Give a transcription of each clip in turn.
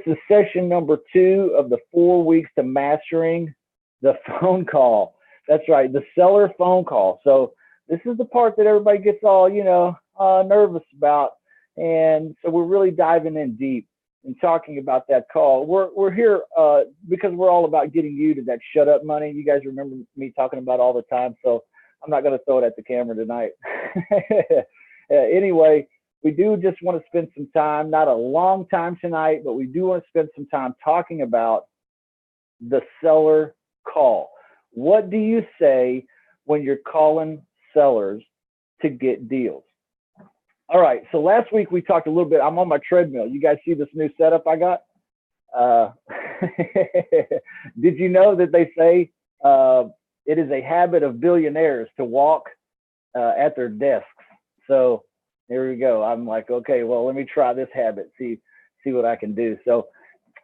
is session number 2 of the 4 weeks to mastering the phone call. That's right, the seller phone call. So this is the part that everybody gets all, nervous about. And so we're really diving in deep and talking about that call. We're here because we're all about getting you to that shut up money. You guys remember me talking about all the time. So I'm not going to throw it at the camera tonight. Anyway, we do just want to spend some time, not a long time tonight, but we do want to spend some time talking about the seller call. What do you say when you're calling sellers to get deals? All right, so last week we talked a little bit. I'm on my treadmill. You guys see this new setup I got? Did you know that they say it is a habit of billionaires to walk at their desks? So there we go. I'm like, okay, well, let me try this habit, see what I can do. So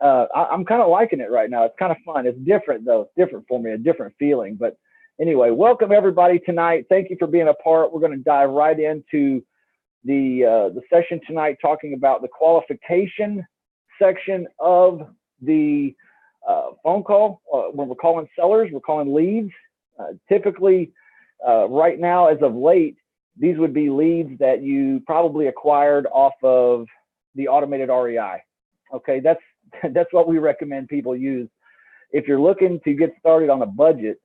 I'm kind of liking it right now. It's kind of fun. It's different, though. It's different for me, a different feeling. But anyway, welcome everybody tonight. Thank you for being a part. We're going to dive right into the session tonight, talking about the qualification section of the phone call. When we're calling sellers, we're calling leads. Typically, right now, as of late, these would be leads that you probably acquired off of the automated REI. Okay, that's what we recommend people use. If you're looking to get started on a budget,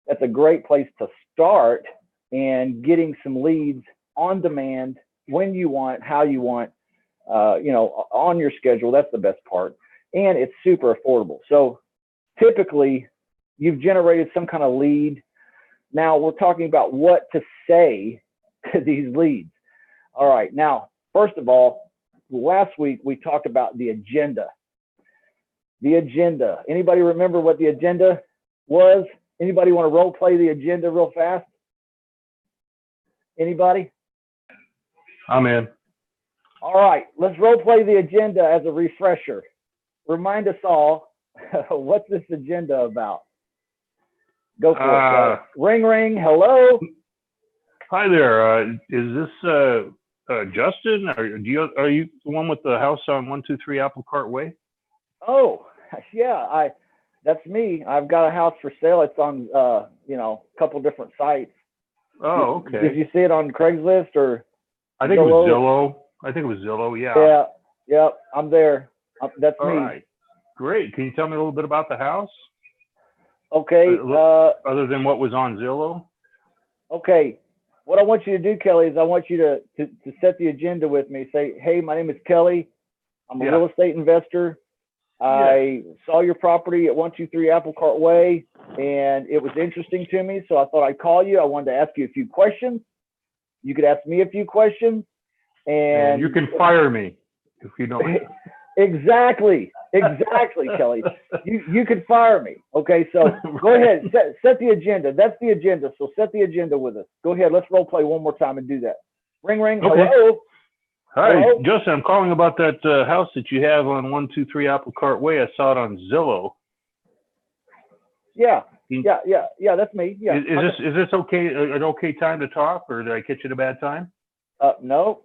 that's a great place to start, and getting some leads on demand, when you want, how you want, on your schedule. That's the best part. And it's super affordable. So typically you've generated some kind of lead. Now we're talking about what to say to these leads. All right. Now, first of all, last week we talked about the agenda. The agenda. Anybody remember what the agenda was? Anybody want to role play the agenda real fast? Anybody? I'm in. All right, let's role play the agenda as a refresher. Remind us all, what's this agenda about? Go for it. Ring, ring. Hello. Hi there. Is this Justin? Are you the one with the house on 123 Apple Cart Way? Oh, yeah. That's me. I've got a house for sale. It's on a couple different sites. Oh, okay. Did you see it on Craigslist or? I think Zillow? It was Zillow. I think it was Zillow. Yeah. Yeah. I'm there. That's me. All right. Great. Can you tell me a little bit about the house? Okay. Other than what was on Zillow? Okay. What I want you to do, Kelly, is I want you to set the agenda with me. Say, hey, my name is Kelly. I'm a real estate investor. I saw your property at 123 Apple Cart Way, and it was interesting to me, so I thought I'd call you. I wanted to ask you a few questions. You could ask me a few questions, and you can fire me if you don't. Exactly, Kelly. You could fire me. Okay, so go ahead, set the agenda. That's the agenda. So set the agenda with us. Go ahead. Let's role play one more time and do that. Ring, ring. Okay. Hello. Hi, hello? Justin. I'm calling about that house that you have on 123 Apple Cart Way. I saw it on Zillow. Yeah. That's me. Yeah. Is this okay? An okay time to talk, or did I catch you at a bad time? No.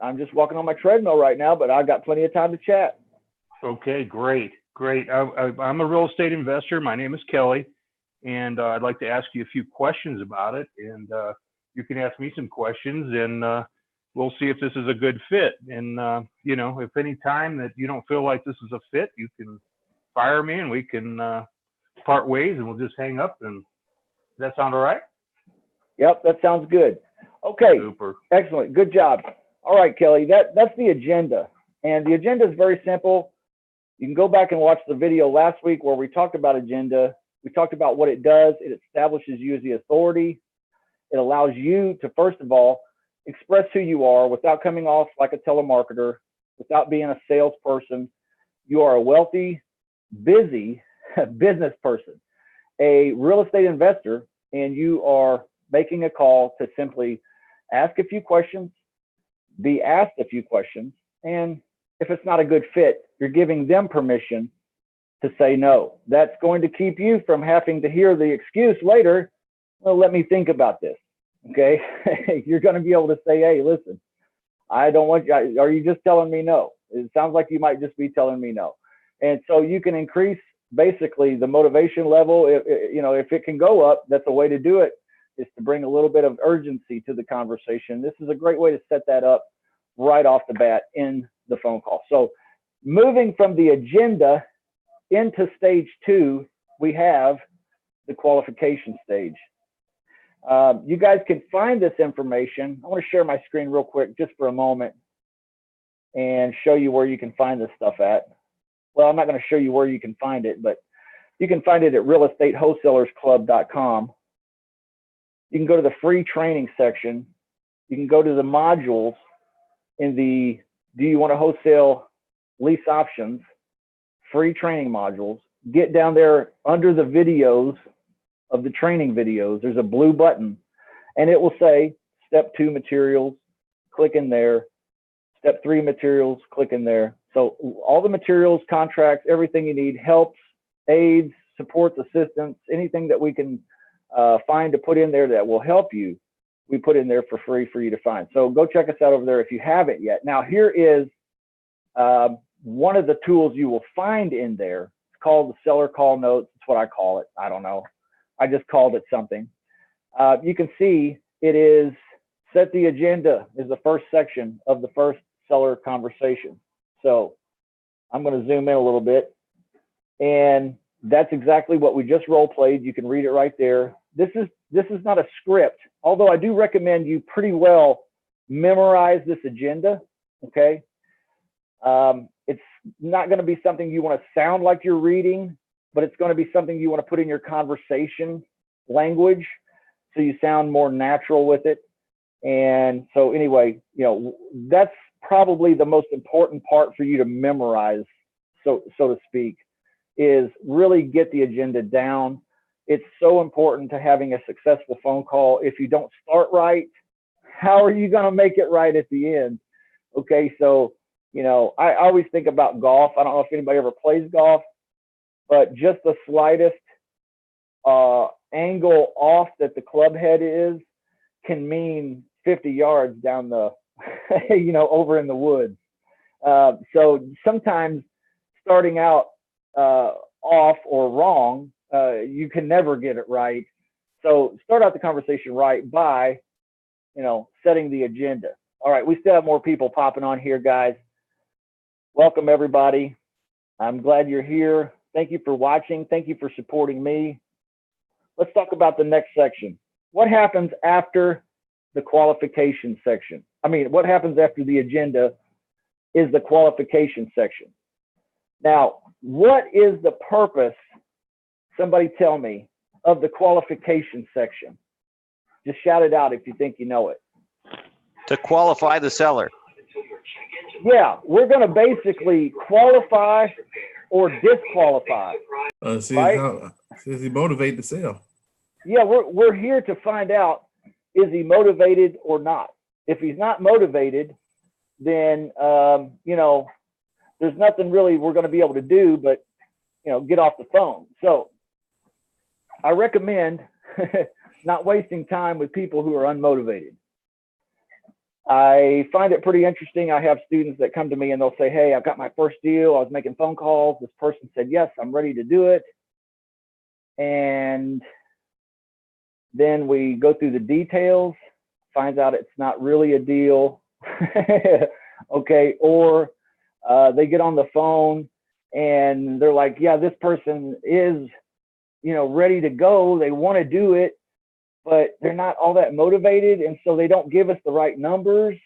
I'm just walking on my treadmill right now, but I've got plenty of time to chat. Okay, great. I'm a real estate investor. My name is Kelly, and I'd like to ask you a few questions about it. And you can ask me some questions, and we'll see if this is a good fit. And if any time that you don't feel like this is a fit, you can fire me, and we can part ways, and we'll just hang up. And does that sound all right? Yep, that sounds good. Okay. Super. Excellent. Good job. All right, Kelly, that's the agenda. And the agenda is very simple. You can go back and watch the video last week where we talked about agenda. We talked about what it does. It establishes you as the authority. It allows you to, first of all, express who you are without coming off like a telemarketer, without being a salesperson. You are a wealthy, busy business person, a real estate investor, and you are making a call to simply ask a few questions, be asked a few questions, and if it's not a good fit, you're giving them permission to say no. That's going to keep you from having to hear the excuse later, well, let me think about this, okay? You're going to be able to say, hey, listen, I don't want you, are you just telling me no? It sounds like you might just be telling me no. And so you can increase basically the motivation level. If it can go up, that's a way to do it, is to bring a little bit of urgency to the conversation. This is a great way to set that up right off the bat in the phone call. So moving from the agenda into stage 2, we have the qualification stage. You guys can find this information. I want to share my screen real quick just for a moment and show you where you can find this stuff at. Well, I'm not going to show you where you can find it, but you can find it at realestatewholesalersclub.com. You can go to the free training section. You can go to the modules in the Do You Want to Wholesale Lease Options free training modules. Get down there under the videos of the training videos. There's a blue button and it will say step 2 materials, click in there. Step 3 materials, click in there. So all the materials, contracts, everything you need, helps, aids, supports, assistance, anything that we can find to put in there that will help you, we put in there for free for you to find. So go check us out over there if you haven't yet. Now here is one of the tools you will find in there. It's called the seller call notes. It's what I call it. I don't know. I just called it something. You can see it is set the agenda is the first section of the first seller conversation. So I'm going to zoom in a little bit, and that's exactly what we just role played. You can read it right there. This is not a script, although I do recommend you pretty well memorize this agenda. Okay. It's not going to be something you want to sound like you're reading, but it's going to be something you want to put in your conversation language so you sound more natural with it. And so anyway, that's probably the most important part for you to memorize, so to speak, is really get the agenda down. It's so important to having a successful phone call. If you don't start right, how are you going to make it right at the end? Okay, so I always think about golf. I don't know if anybody ever plays golf, but just the slightest angle off that the club head is can mean 50 yards down the, over in the woods. So sometimes starting out off or wrong, you can never get it right. So start out the conversation right by, setting the agenda. All right, we still have more people popping on here, guys. Welcome, everybody. I'm glad you're here. Thank you for watching. Thank you for supporting me. Let's talk about the next section. What happens after the qualification section? What happens after the agenda is the qualification section. Now, what is the purpose, somebody tell me, of the qualification section? Just shout it out if you think you know it. To qualify the seller. Yeah, we're going to basically qualify or disqualify. How does he motivate the sale? Yeah, we're here to find out, is he motivated or not? If he's not motivated, then there's nothing really we're going to be able to do but get off the phone. So I recommend not wasting time with people who are unmotivated. I find it pretty interesting. I have students that come to me and they'll say, hey, I've got my first deal. I was making phone calls. This person said, yes, I'm ready to do it. And then we go through the details, finds out it's not really a deal. Okay. Or they get on the phone and they're like, yeah, this person is, ready to go. They want to do it, but they're not all that motivated. And so they don't give us the right numbers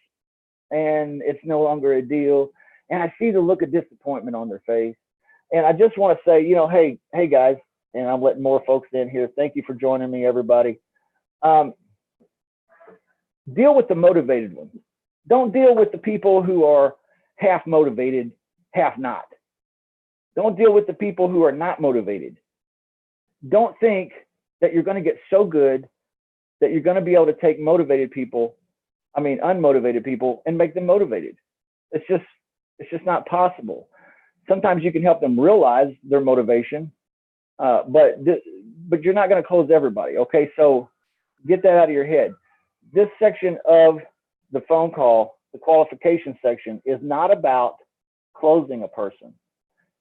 and it's no longer a deal. And I see the look of disappointment on their face. And I just want to say, hey guys, and I'm letting more folks in here. Thank you for joining me, everybody. Deal with the motivated ones. Don't deal with the people who are half motivated, half not. Don't deal with the people who are not motivated. Don't think that you're going to get so good that you're going to be able to take unmotivated people and make them motivated. It's just not possible. Sometimes you can help them realize their motivation, but you're not going to close everybody. Okay, so get that out of your head. This section of the phone call, the qualification section, is not about closing a person.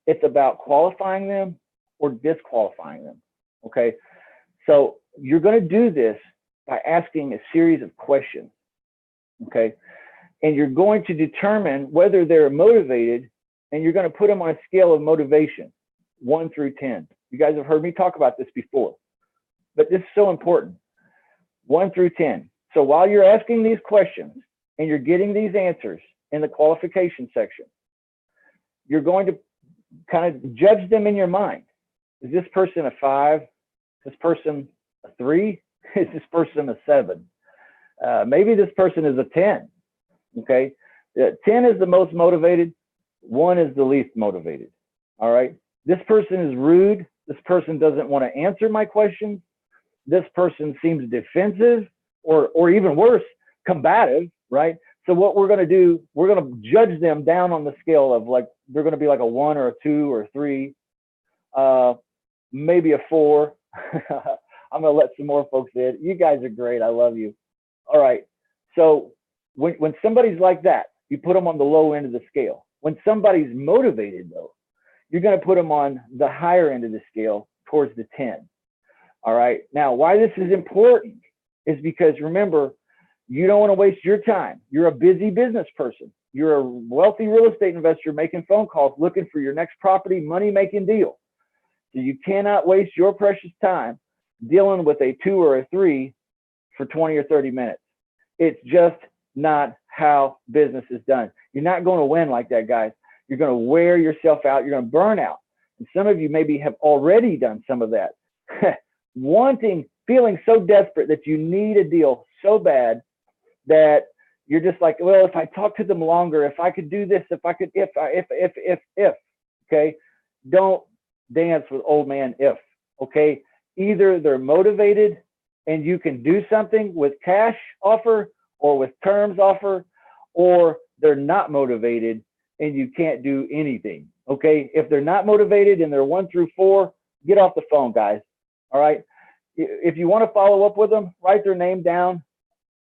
It's about qualifying them or disqualifying them. Okay. So you're going to do this by asking a series of questions. Okay. And you're going to determine whether they're motivated, and you're going to put them on a scale of motivation, 1 through 10. You guys have heard me talk about this before, but this is so important. 1 through 10. So while you're asking these questions and you're getting these answers in the qualification section, you're going to kind of judge them in your mind. Is this person a 5? Is this person a 3? Is this person a 7? Maybe this person is a 10. Okay. 10 is the most motivated. 1 is the least motivated. All right. This person is rude. This person doesn't want to answer my questions. This person seems defensive, or even worse, combative, right? So what we're going to do, we're going to judge them down on the scale of, like, they're going to be like a 1 or a 2 or a 3, maybe a 4. I'm going to let some more folks in. You guys are great. I love you. All right. So when somebody's like that, you put them on the low end of the scale. When somebody's motivated, though, you're going to put them on the higher end of the scale, towards the 10. All right. Now, why this is important is because, remember, you don't want to waste your time. You're a busy business person. You're a wealthy real estate investor making phone calls, looking for your next property, money-making deal. So you cannot waste your precious time dealing with a 2 or a 3 for 20 or 30 minutes. It's just not how business is done. You're not going to win like that, guys. You're going to wear yourself out. You're going to burn out. And some of you maybe have already done some of that. Feeling so desperate that you need a deal so bad that you're just like, well, if I talk to them longer, if I could do this, if I could, if, okay? Don't dance with old man if, okay? Either they're motivated and you can do something with cash offer or with terms offer, or they're not motivated and you can't do anything, okay? If they're not motivated and they're 1 through 4, get off the phone, guys, all right? If you want to follow up with them, write their name down,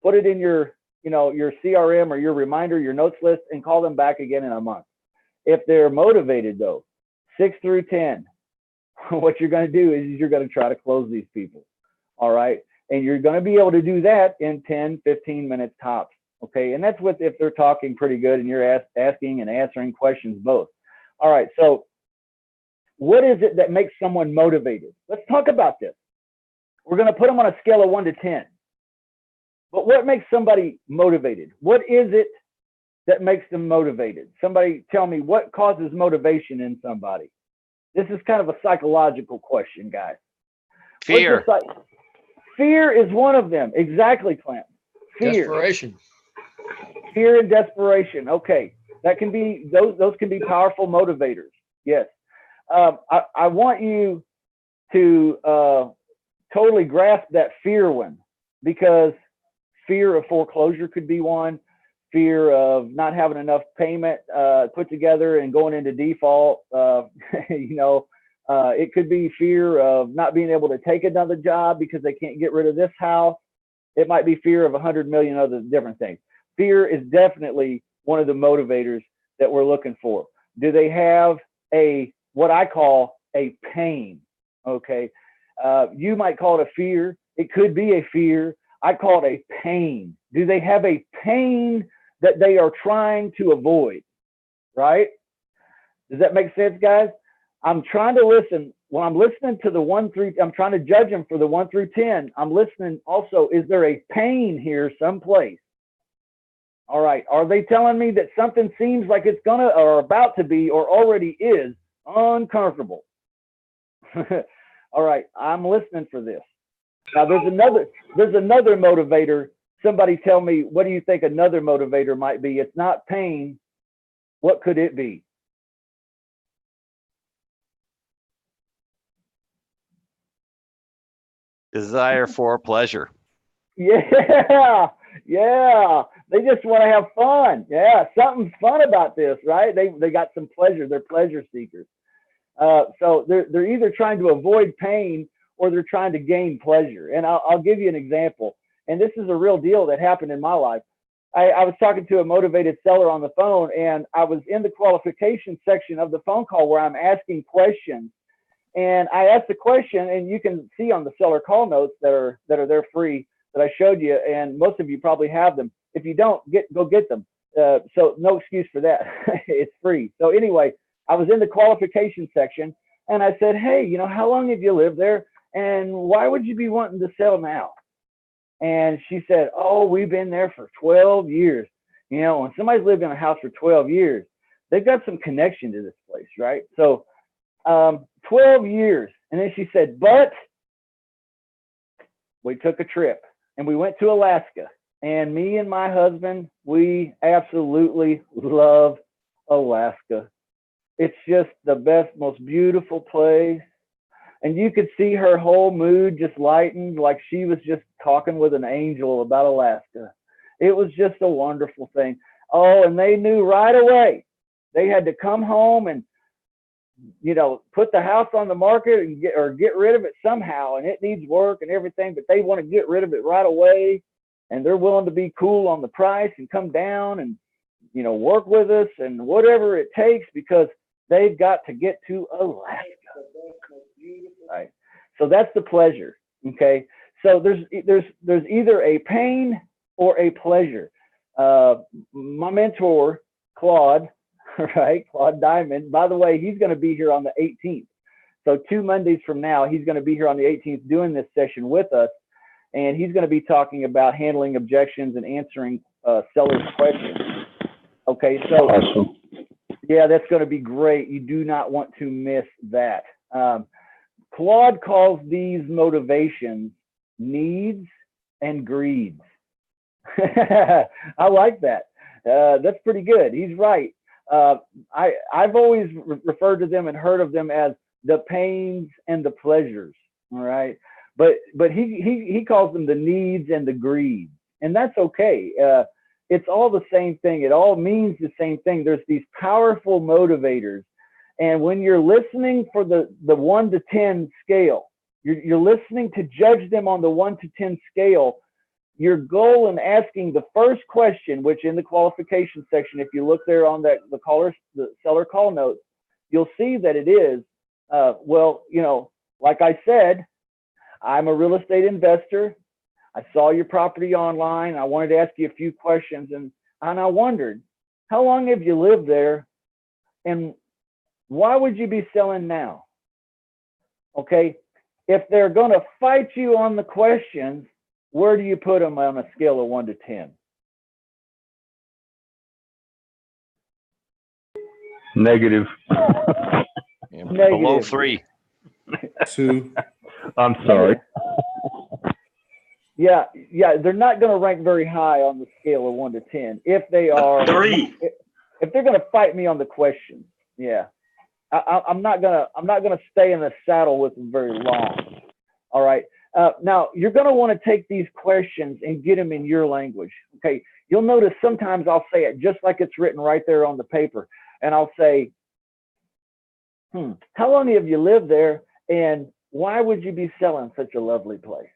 put it in your, your CRM or your reminder, your notes list, and call them back again in a month. If they're motivated, though, 6 through 10, what you're going to do is you're going to try to close these people, all right? And you're going to be able to do that in 10, 15 minutes tops, okay? And that's if they're talking pretty good and you're asking and answering questions both. All right, so what is it that makes someone motivated? Let's talk about this. We're going to put them on a scale of 1 to 10. But what makes somebody motivated? What is it that makes them motivated? Somebody tell me, what causes motivation in somebody? This is kind of a psychological question, guys. Fear. Fear is one of them. Exactly, Clint. Fear. Desperation. Fear and desperation. Okay. That can be, those can be powerful motivators. Yes. I want you to totally grasp that fear one, because fear of foreclosure could be one, fear of not having enough payment put together and going into default. It could be fear of not being able to take another job because they can't get rid of this house. It might be fear of 100 million other different things. Fear is definitely one of the motivators that we're looking for. Do they have what I call a pain? Okay. You might call it a fear. It could be a fear. I call it a pain. Do they have a pain that they are trying to avoid? Right? Does that make sense, guys? I'm trying to listen. When I'm listening to the 1 through, I'm trying to judge them for the 1 through 10. I'm listening also, is there a pain here someplace? All right. Are they telling me that something seems like it's gonna or about to be or already is uncomfortable? All right. I'm listening for this. Now there's another motivator. Somebody tell me, what do you think another motivator might be? It's not pain. What could it be? Desire for pleasure. Yeah. They just want to have fun. Yeah, something's fun about this, right? They got some pleasure. They're pleasure seekers. So they're either trying to avoid pain or they're trying to gain pleasure. And I'll give you an example. And this is a real deal that happened in my life. I was talking to a motivated seller on the phone, and I was in the qualification section of the phone call where I'm asking questions. And I asked the question, and you can see on the seller call notes that are there free that I showed you, and most of you probably have them. If you don't, go get them. So no excuse for that. It's free. So anyway, I was in the qualification section, and I said, hey, you know, how long have you lived there, and why would you be wanting to sell now? And she said, oh, we've been there for 12 years. You know, when somebody's lived in a house for 12 years, they've got some connection to this place, right? So 12 years. And then she said, but we took a trip and we went to Alaska. And me and my husband, we absolutely love Alaska. It's just the best, most beautiful place. And you could see her whole mood just lightened, like she was just talking with an angel about Alaska. It was just a wonderful thing. Oh, and they knew right away they had to come home and, you know, put the house on the market and get rid of it somehow. And it needs work and everything, but they want to get rid of it right away. And they're willing to be cool on the price and come down and, you know, work with us and whatever it takes, because they've got to get to Alaska. Right. So that's the pleasure. Okay. So there's either a pain or a pleasure. My mentor, Claude, right? Claude Diamond, by the way, he's going to be here on the 18th. So 2 Mondays from now, he's going to be here on the 18th doing this session with us. And he's going to be talking about handling objections and answering sellers' questions. Okay. So Awesome. yeah, that's going to be great. You do not want to miss that. Claude calls these motivations needs and greeds. I like that. That's pretty good. He's right. I've always referred to them and heard of them as the pains and the pleasures. All right. But he calls them the needs and the greed. And that's okay. It's all the same thing. It all means the same thing. There's these powerful motivators. And when you're listening for the 1 to 10 scale, you're listening to judge them on the 1 to 10 scale. Your goal in asking the first question, which in the qualification section, if you look there on the seller call notes, you'll see that it is, well, you know, like I said, I'm a real estate investor. I saw your property online. I wanted to ask you a few questions, and I wondered, how long have you lived there, and why would you be selling now? Okay, if they're going to fight you on the questions, where do you put them on a scale of 1 to 10? Negative. Yeah, Negative. Below 3. 2. I'm sorry. Yeah, they're not going to rank very high on the scale of 1 to 10. If they are 3. If they're going to fight me on the questions, yeah, I'm not gonna stay in the saddle with them very long. All right. Now you're going to want to take these questions and get them in your language. Okay. You'll notice sometimes I'll say it just like it's written right there on the paper, and I'll say, how long have you lived there, and why would you be selling such a lovely place?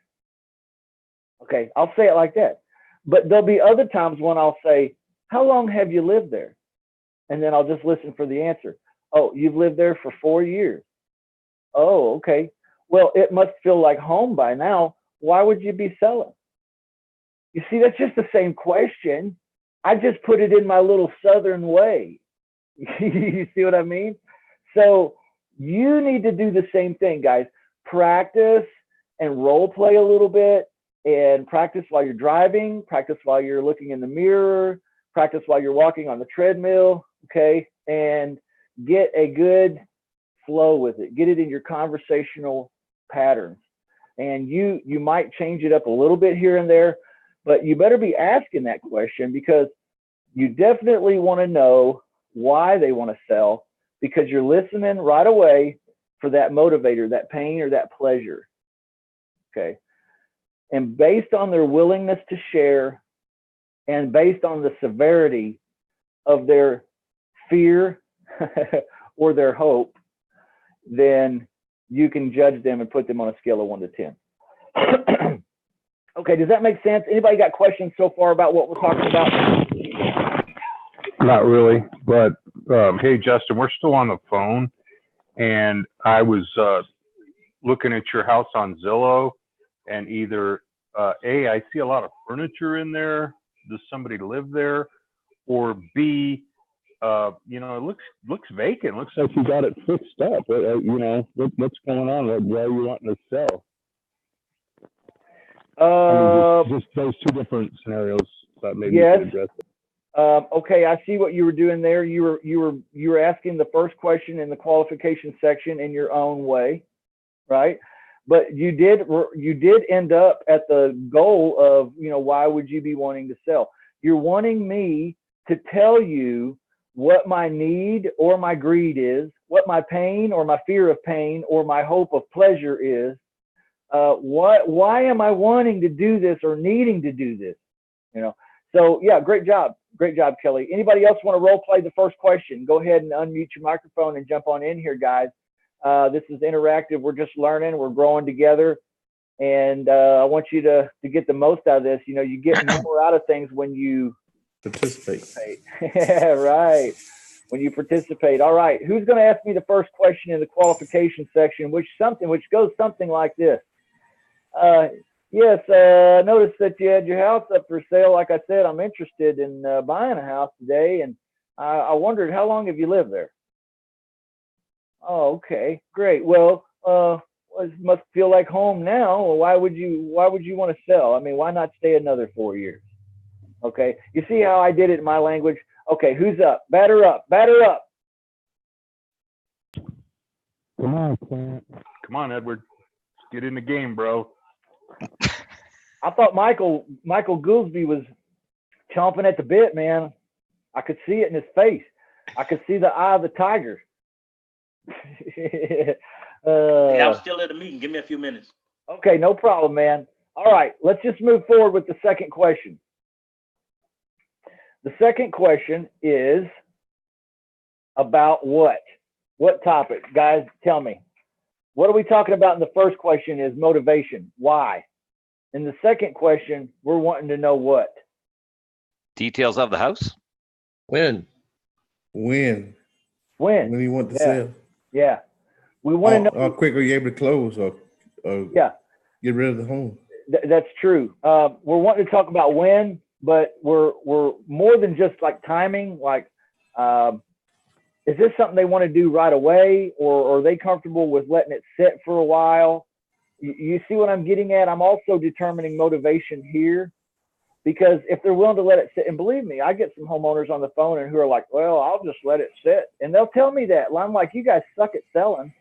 Okay, I'll say it like that. But there'll be other times when I'll say, how long have you lived there? And then I'll just listen for the answer. Oh, you've lived there for 4 years. Oh, okay. Well, it must feel like home by now. Why would you be selling? You see, that's just the same question. I just put it in my little Southern way. You see what I mean? So you need to do the same thing, guys. Practice and role play a little bit, and practice while you're driving, practice while you're looking in the mirror, practice while you're walking on the treadmill, okay? And get a good flow with it. Get it in your conversational patterns. And you might change it up a little bit here and there, but you better be asking that question, because you definitely want to know why they want to sell, because you're listening right away for that motivator, that pain or that pleasure, okay? And based on their willingness to share, and based on the severity of their fear or their hope, then you can judge them and put them on a scale of 1 to 10. Okay, does that make sense? Anybody got questions so far about what we're talking about? Not really, but hey, Justin, we're still on the phone, and I was looking at your house on Zillow, and either A, I see a lot of furniture in there. Does somebody live there? Or B, you know, it looks vacant. Looks like you got it fixed up. You know, what's going on? Why are you wanting to sell? I mean, just those two different scenarios that maybe you could address it. Okay, I see what you were doing there. You were asking the first question in the qualification section in your own way, right? But you did end up at the goal of, you know, why would you be wanting to sell? You're wanting me to tell you what my need or my greed is, what my pain or my fear of pain or my hope of pleasure is. Why am I wanting to do this or needing to do this? You know, so yeah, great job, Kelly. Anybody else want to role play the first question? Go ahead and unmute your microphone and jump on in here, guys. This is interactive. We're just learning. We're growing together, and I want you to get the most out of this. You know, you get more out of things when you participate. Yeah, right. When you participate. All right. Who's going to ask me the first question in the qualification section, which goes something like this? Yes, noticed that you had your house up for sale. Like I said, I'm interested in buying a house today, and I wondered, how long have you lived there? Oh, okay, great. Well, it must feel like home now. Well, why would you want to sell? I mean, why not stay another 4 years? Okay, you see how I did it in my language? Okay, who's up? Batter up, batter up. Come on, Clint. Come on, Edward. Let's get in the game, bro. I thought Michael Goolsby was chomping at the bit, man. I could see it in his face. I could see the eye of the tiger. Hey, I'm still at the meeting. Give me a few minutes. Okay, no problem, man. All right, let's just move forward with the second question. The second question is about what? What topic? Guys, tell me. What are we talking about in the first question is motivation. Why? In the second question, we're wanting to know what? Details of the house. When do you want to sell? Yeah. We want to know how quick are you able to close or yeah, get rid of the home. That's true. We're wanting to talk about when, but we're more than just like timing. Like, is this something they want to do right away, or are they comfortable with letting it sit for a while? You see what I'm getting at? I'm also determining motivation here, because if they're willing to let it sit, and believe me, I get some homeowners on the phone and who are like, well, I'll just let it sit. And they'll tell me that. Well, I'm like, you guys suck at selling.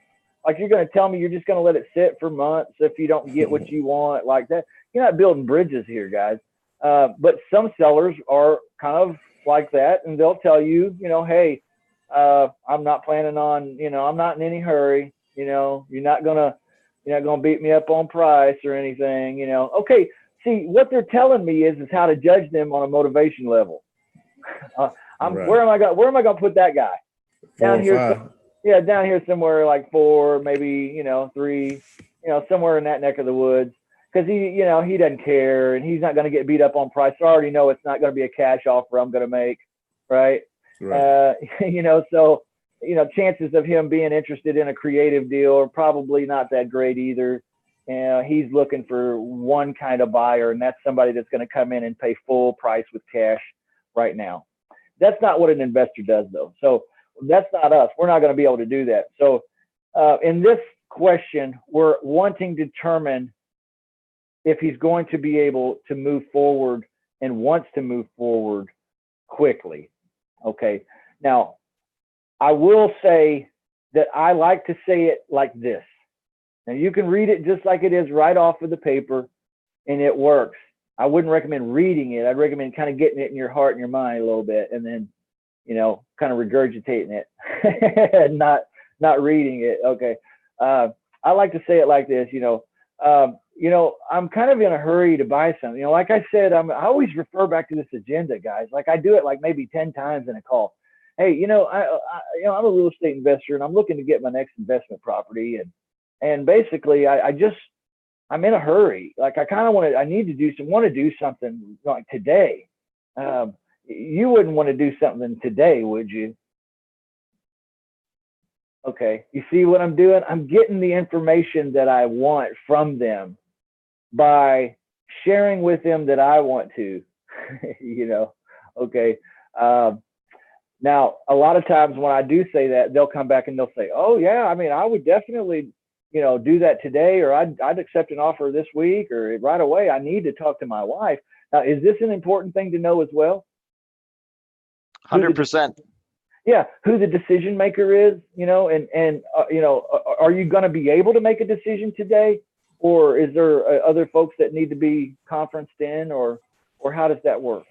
Like, you're going to tell me you're just going to let it sit for months if you don't get what you want like that. You're not building bridges here, guys. But some sellers are kind of like that, and they'll tell you, you know, hey, I'm not planning on, you know, I'm not in any hurry. You know, you're not gonna beat me up on price or anything. You know, okay. See, what they're telling me is how to judge them on a motivation level. Right. Where am I going to put that guy? Down here, down here somewhere like 4, maybe 3, somewhere in that neck of the woods. Because he doesn't care, and he's not going to get beat up on price. So I already know it's not going to be a cash offer I'm going to make, right? So chances of him being interested in a creative deal are probably not that great either. He's looking for one kind of buyer, and that's somebody that's going to come in and pay full price with cash right now. That's not what an investor does, though. So that's not us. We're not going to be able to do that. So in this question, we're wanting to determine if he's going to be able to move forward and wants to move forward quickly. Okay. Now, I will say that I like to say it like this. Now, you can read it just like it is right off of the paper, and it works. I wouldn't recommend reading it. I'd recommend kind of getting it in your heart and your mind a little bit, and then, kind of regurgitating it, and not reading it. Okay. I like to say it like this, I'm kind of in a hurry to buy something. Like I said, I always refer back to this agenda, guys. Like, I do it like maybe 10 times in a call. Hey, I'm a real estate investor, and I'm looking to get my next investment property. And basically, I just I'm in a hurry. Like I kind of want to do something like today. You wouldn't want to do something today, would you? Okay. You see what I'm doing? I'm getting the information that I want from them by sharing with them that I want to, okay. Now, a lot of times when I do say that, they'll come back and they'll say, oh yeah, I mean, I would definitely, do that today, or I'd accept an offer this week or right away. I need to talk to my wife. Now, is this an important thing to know as well? 100%. Yeah, who the decision maker is, are you going to be able to make a decision today, or is there other folks that need to be conferenced in, or how does that work?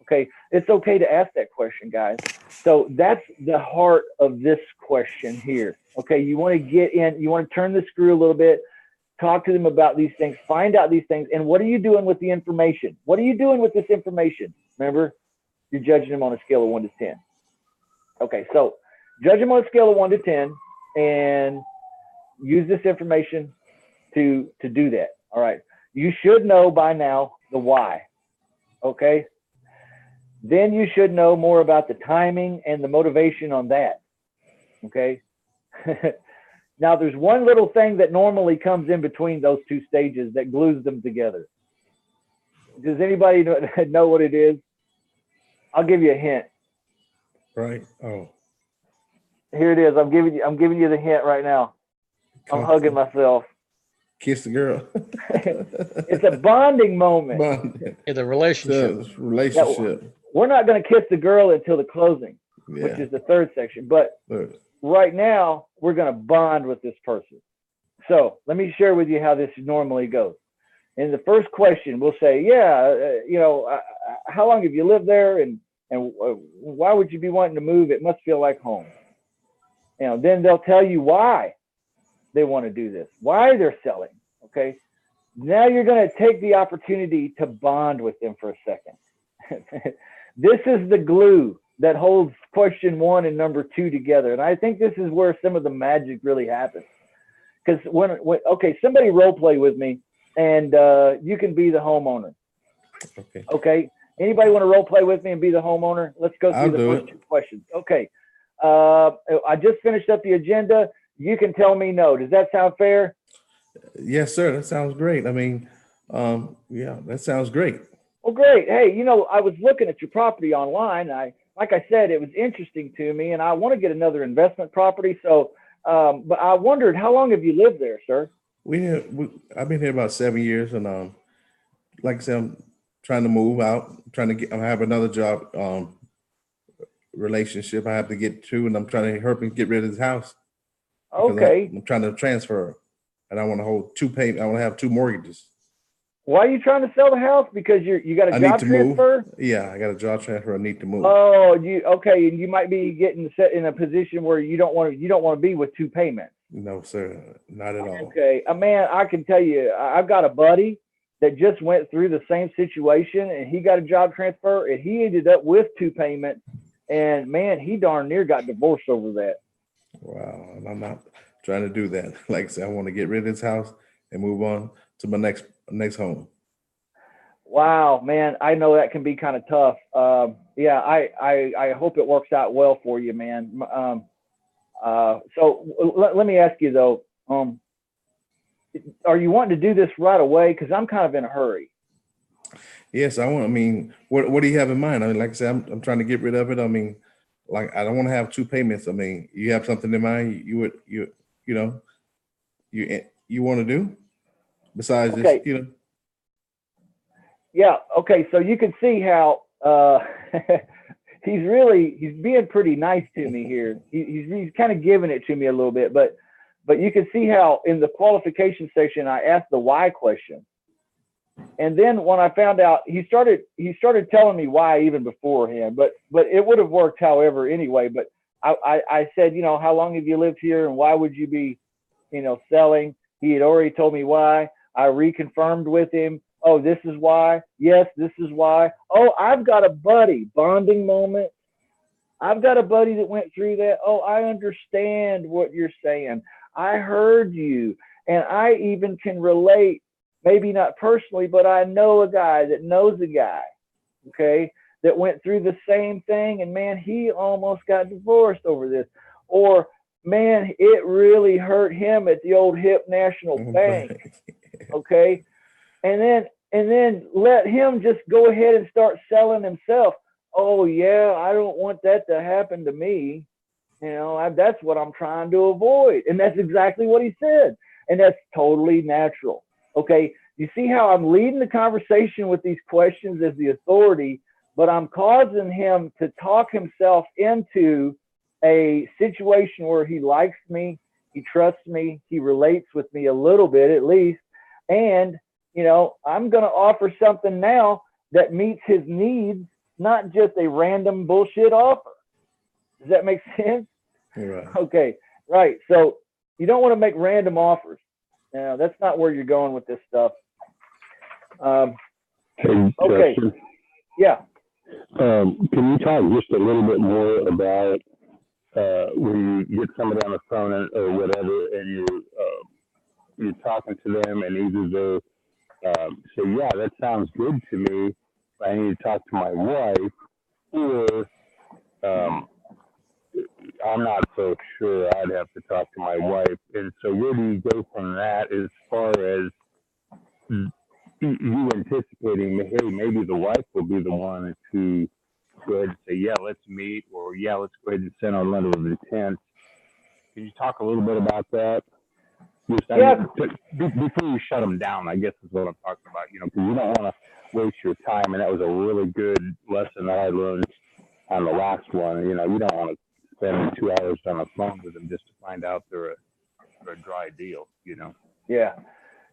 Okay, it's okay to ask that question, guys. So that's the heart of this question here. Okay, you want to get in, you want to turn the screw a little bit, talk to them about these things, find out these things, and what are you doing with the information? What are you doing with this information? Remember, you're judging them on a scale of 1 to 10. Okay, so judge them on a scale of 1 to 10 and use this information to do that. All right, you should know by now the why. Okay, then you should know more about the timing and the motivation on that. Okay. Now there's one little thing that normally comes in between those two stages that glues them together. Does anybody know what it is? I'll give you a hint. Right. Oh. Here it is. I'm giving you the hint right now. I'm hugging myself. Kiss the girl. It's a bonding moment. Bonding. Yeah, the relationship. So, relationship. Yeah, we're not going to kiss the girl until the closing, which is the third section. But right now, we're going to bond with this person. So let me share with you how this normally goes. In the first question, we'll say, how long have you lived there, and why would you be wanting to move? It must feel like home. Then they'll tell you why they want to do this, why they're selling. Okay. Now you're going to take the opportunity to bond with them for a second. This is the glue that holds question 1 and number 2 together. And I think this is where some of the magic really happens. Because somebody role play with me, and you can be the homeowner. Okay. Anybody want to role play with me and be the homeowner? Let's go through the first 2 questions. Okay. I just finished up the agenda. You can tell me no. Does that sound fair? Yes, sir. That sounds great. I mean, that sounds great. Well, great. Hey, I was looking at your property online. Like I said, it was interesting to me, and I want to get another investment property. So, but I wondered, how long have you lived there, sir? I've been here about 7 years, and like I said, I'm trying to move out. I have another job, relationship I have to get to, and I'm trying to help him get rid of his house. Okay. I'm trying to transfer, and I want to hold 2 payments. I want to have 2 mortgages. Why are you trying to sell the house? Because you got a job transfer? Move. Yeah, I got a job transfer. I need to move. Oh, and you might be getting set in a position where you don't want to be with 2 payments. No, sir, not at all. Okay, man, I can tell you, I've got a buddy that just went through the same situation, and he got a job transfer, and he ended up with 2 payments, and man, he darn near got divorced over that. Wow, and I'm not trying to do that. Like I said, I want to get rid of this house and move on to my next home. Wow, man, I know that can be kind of tough. I hope it works out well for you, man. So let me ask you though, are you wanting to do this right away? Because I'm kind of in a hurry. Yes, I want. I mean, what do you have in mind? I mean, like I said, I'm trying to get rid of it. I mean, like I don't want to have 2 payments. I mean, you have something in mind you want to do besides this, Yeah. Okay. So you can see how he's being pretty nice to me here. He's kind of giving it to me a little bit, but you can see how in the qualification section I asked the why question, and then when I found out, he started telling me why even beforehand. But it would have worked however anyway. But I said, how long have you lived here, and why would you be, selling? He had already told me why. I reconfirmed with him. Oh, this is why. Yes, this is why. Oh, I've got a buddy. Bonding moment. I've got a buddy that went through that. Oh, I understand what you're saying. I heard you. And I even can relate, maybe not personally, but I know a guy that knows a guy, okay, that went through the same thing. And man, he almost got divorced over this. Or man, it really hurt him at the old Hip National Bank, okay? And then let him just go ahead and start selling himself. Oh yeah, I don't want that to happen to me. You know, that's what I'm trying to avoid. And that's exactly what he said. And that's totally natural. Okay. You see how I'm leading the conversation with these questions as the authority, but I'm causing him to talk himself into a situation where he likes me, he trusts me, he relates with me a little bit at least. And, you know, I'm going to offer something now that meets his needs, not just a random bullshit offer. Does that make sense? Right. Okay, right. So you don't want to make random offers. Now, that's not where you're going with this stuff. Hey, okay. Justin, Yeah. can you talk just a little bit more about when you get somebody on the phone or whatever, and you're talking to them, and either they say, "Yeah, that sounds good to me. I need to talk to my wife," or "I'm not so sure. I'd have to talk to my wife." And so, where do you go from that as far as you anticipating, hey, maybe the wife will be the one to go ahead and say, "Yeah, let's meet," or "Yeah, let's go ahead and send our letter of intent"? Can you talk a little bit about that? Just, Yeah. Before you shut them down, I guess is what I'm talking about. You know, because you don't want to waste your time, and that was a really good lesson that I learned on the last one. You know, you don't want to spend 2 hours on the phone with them just to find out they're a dry deal. You know. Yeah.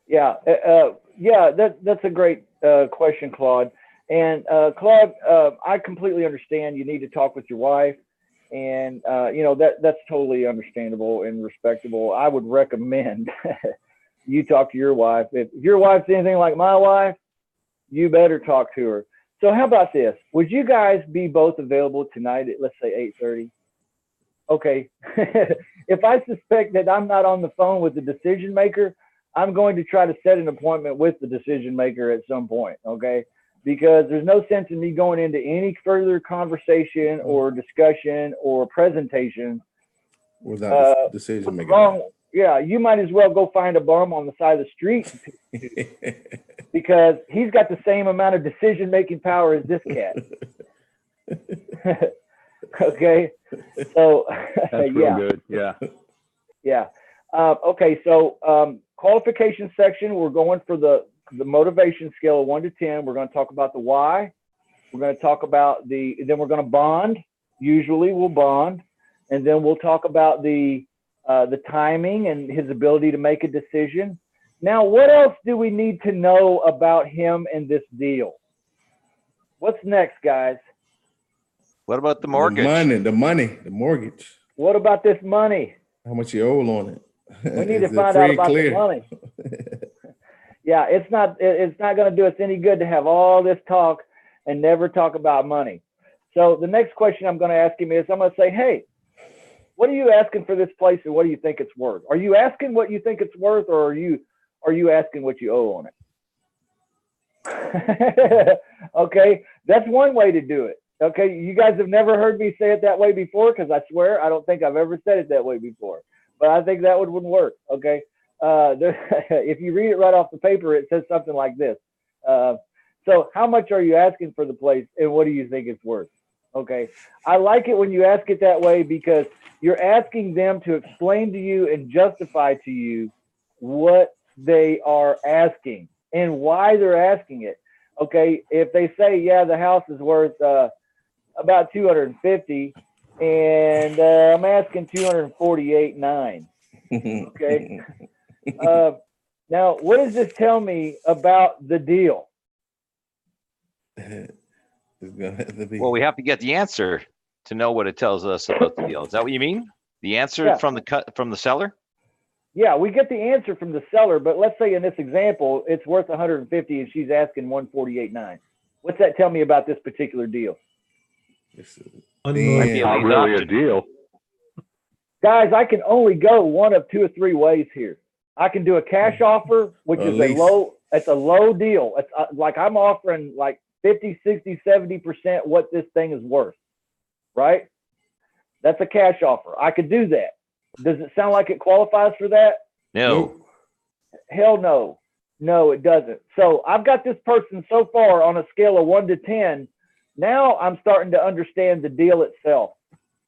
That's a great question, Claude. And Claude, I completely understand. You need to talk with your wife, and you know that's totally understandable and respectable. I would recommend you talk to your wife. If your wife's anything like my wife, you better talk to her. So how about this? Would you guys be both available tonight at, let's say, 8:30? Okay. If I suspect that I'm not on the phone with the decision maker, I'm going to try to set an appointment with the decision maker at some point, okay? Because there's no sense in me going into any further conversation or discussion or presentation without the decision maker. Wrong. Yeah, you might as well go find a bum on the side of the street because he's got the same amount of decision-making power as this cat. Okay, so That's real good. Yeah. Yeah. Okay, so qualification section, we're going for the motivation scale of 1 to 10. We're going to talk about the why. We're going to talk about then we're going to bond. Usually we'll bond. And then we'll talk about the timing and his ability to make a decision. Now, what else do we need to know about him and this deal? What's next, guys? What about the mortgage? The mortgage. What about this money? How much you owe on it? We need to find out about the money. Yeah, it's not going to do us any good to have all this talk and never talk about money. So the next question I'm going to ask him is, I'm going to say, hey, what are you asking for this place and what do you think it's worth? Are you asking what you think it's worth, or are you asking what you owe on it? Okay, that's one way to do it. Okay, you guys have never heard me say it that way before, because I swear I don't think I've ever said it that way before. But I think that wouldn't work. Okay, if you read it right off the paper, it says something like this. So how much are you asking for the place and what do you think it's worth? Okay, I like it when you ask it that way because you're asking them to explain to you and justify to you what they are asking and why they're asking it. Okay, if they say, yeah, the house is worth about $250 and I'm asking $248,900. Okay. Now, what does this tell me about the deal? Well, we have to get the answer to know what it tells us about the deal. Is that what you mean? The answer Yeah. from the seller? Yeah, we get the answer from the seller, but let's say in this example, it's worth $150 and she's asking $148,900. What's that tell me about this particular deal? Might be Not really a deal. Guys, I can only go one of two or three ways here. I can do a cash offer, which is it's a low deal. It's like I'm offering like 50, 60, 70% what this thing is worth, right? That's a cash offer. I could do that. Does it sound like it qualifies for that? No. Hell no. No, it doesn't. So I've got this person so far on a scale of 1 to 10. Now I'm starting to understand the deal itself.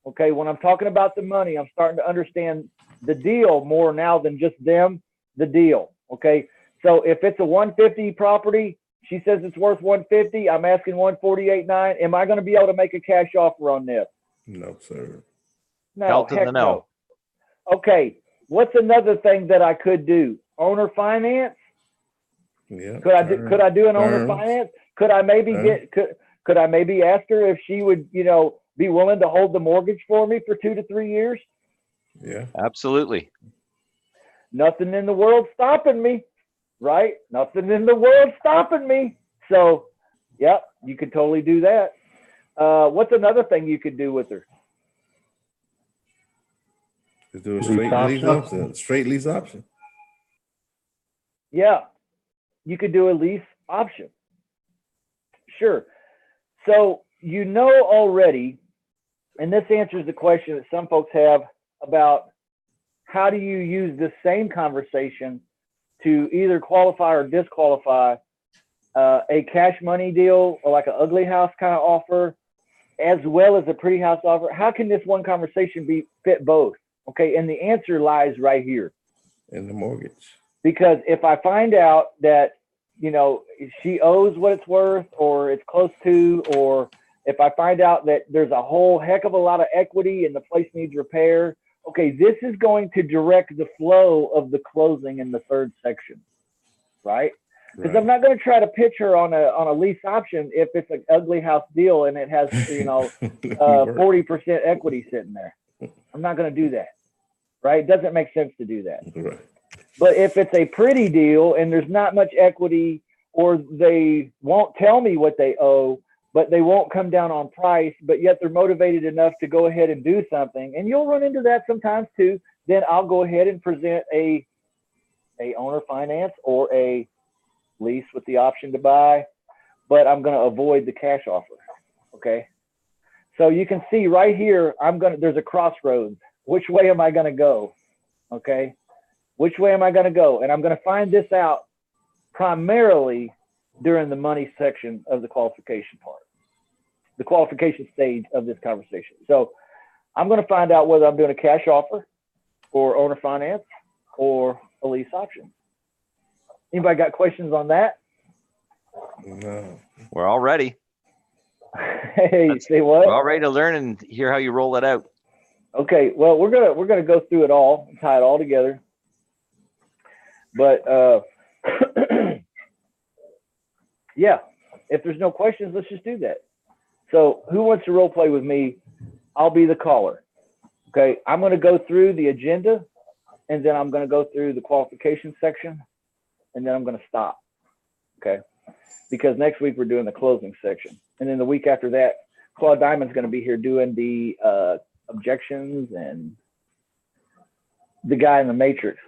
Okay, when I'm talking about the money, I'm starting to understand the deal more now than just them, the deal. Okay, so if it's a 150 property, she says it's worth 150. I'm asking 148.9. Am I going to be able to make a cash offer on this? No, sir. No, heck no. Okay, what's another thing that I could do? Owner finance? Yeah. Could I do an owner finance? Could I maybe could I maybe ask her if she would, be willing to hold the mortgage for me for 2 to 3 years? Yeah. Absolutely. Nothing in the world stopping me, right? Nothing in the world stopping me. So, yep, you could totally do that. What's another thing you could do with her? Just do a straight lease option. Yeah, you could do a lease option. Sure. So already, and this answers the question that some folks have about how do you use this same conversation to either qualify or disqualify a cash money deal or like an ugly house kind of offer, as well as a pretty house offer. How can this one conversation fit both? Okay, and the answer lies right here. In the mortgage. Because if I find out that, she owes what it's worth or it's close to, or if I find out that there's a whole heck of a lot of equity and the place needs repair, okay, this is going to direct the flow of the closing in the third section, right? Because I'm not going to try to pitch her on a lease option if it's an ugly house deal and it has 40% equity sitting there. I'm not going to do that, right? It doesn't make sense to do that. Right. But if it's a pretty deal and there's not much equity, or they won't tell me what they owe, but they won't come down on price, but yet they're motivated enough to go ahead and do something, and you'll run into that sometimes too, then I'll go ahead and present a owner finance or a lease with the option to buy, but I'm going to avoid the cash offer. Okay. So you can see right here, there's a crossroads. Which way am I going to go? Okay. Which way am I going to go? And I'm going to find this out primarily during the money section of the qualification part, the qualification stage of this conversation. So I'm going to find out whether I'm doing a cash offer or owner finance or a lease option. Anybody got questions on that? No. We're all ready. Hey, say what? We're all ready to learn and hear how you roll it out. Okay, well, we're gonna go through it all and tie it all together. But yeah, if there's no questions, let's just do that. So who wants to role play with me? I'll be the caller. Okay, I'm going to go through the agenda, and then I'm going to go through the qualification section, and then I'm going to stop. Okay, because next week we're doing the closing section, and then the week after that, Claude Diamond's going to be here doing the objections and the guy in the Matrix.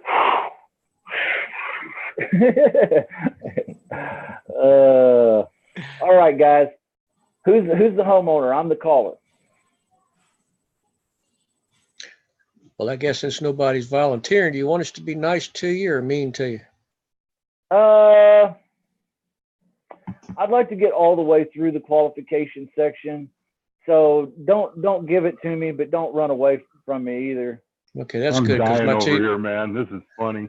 All right, guys. Who's the homeowner? I'm the caller. Well, I guess since nobody's volunteering, do you want us to be nice to you or mean to you? I'd like to get all the way through the qualification section. So don't give it to me, but don't run away from me either. Okay, that's I'm good. dying over here, man. This is funny.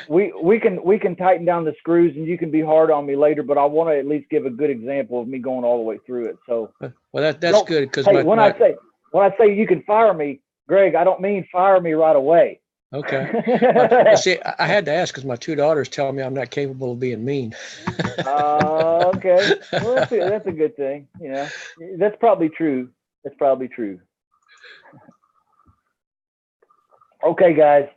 We can tighten down the screws and you can be hard on me later, but I want to at least give a good example of me going all the way through it. So well, that's good because when I say you can fire me, Greg, I don't mean fire me right away. Okay. See, I had to ask because my two daughters tell me I'm not capable of being mean. Okay. Well, that's a good thing. That's probably true. That's probably true. Okay, guys.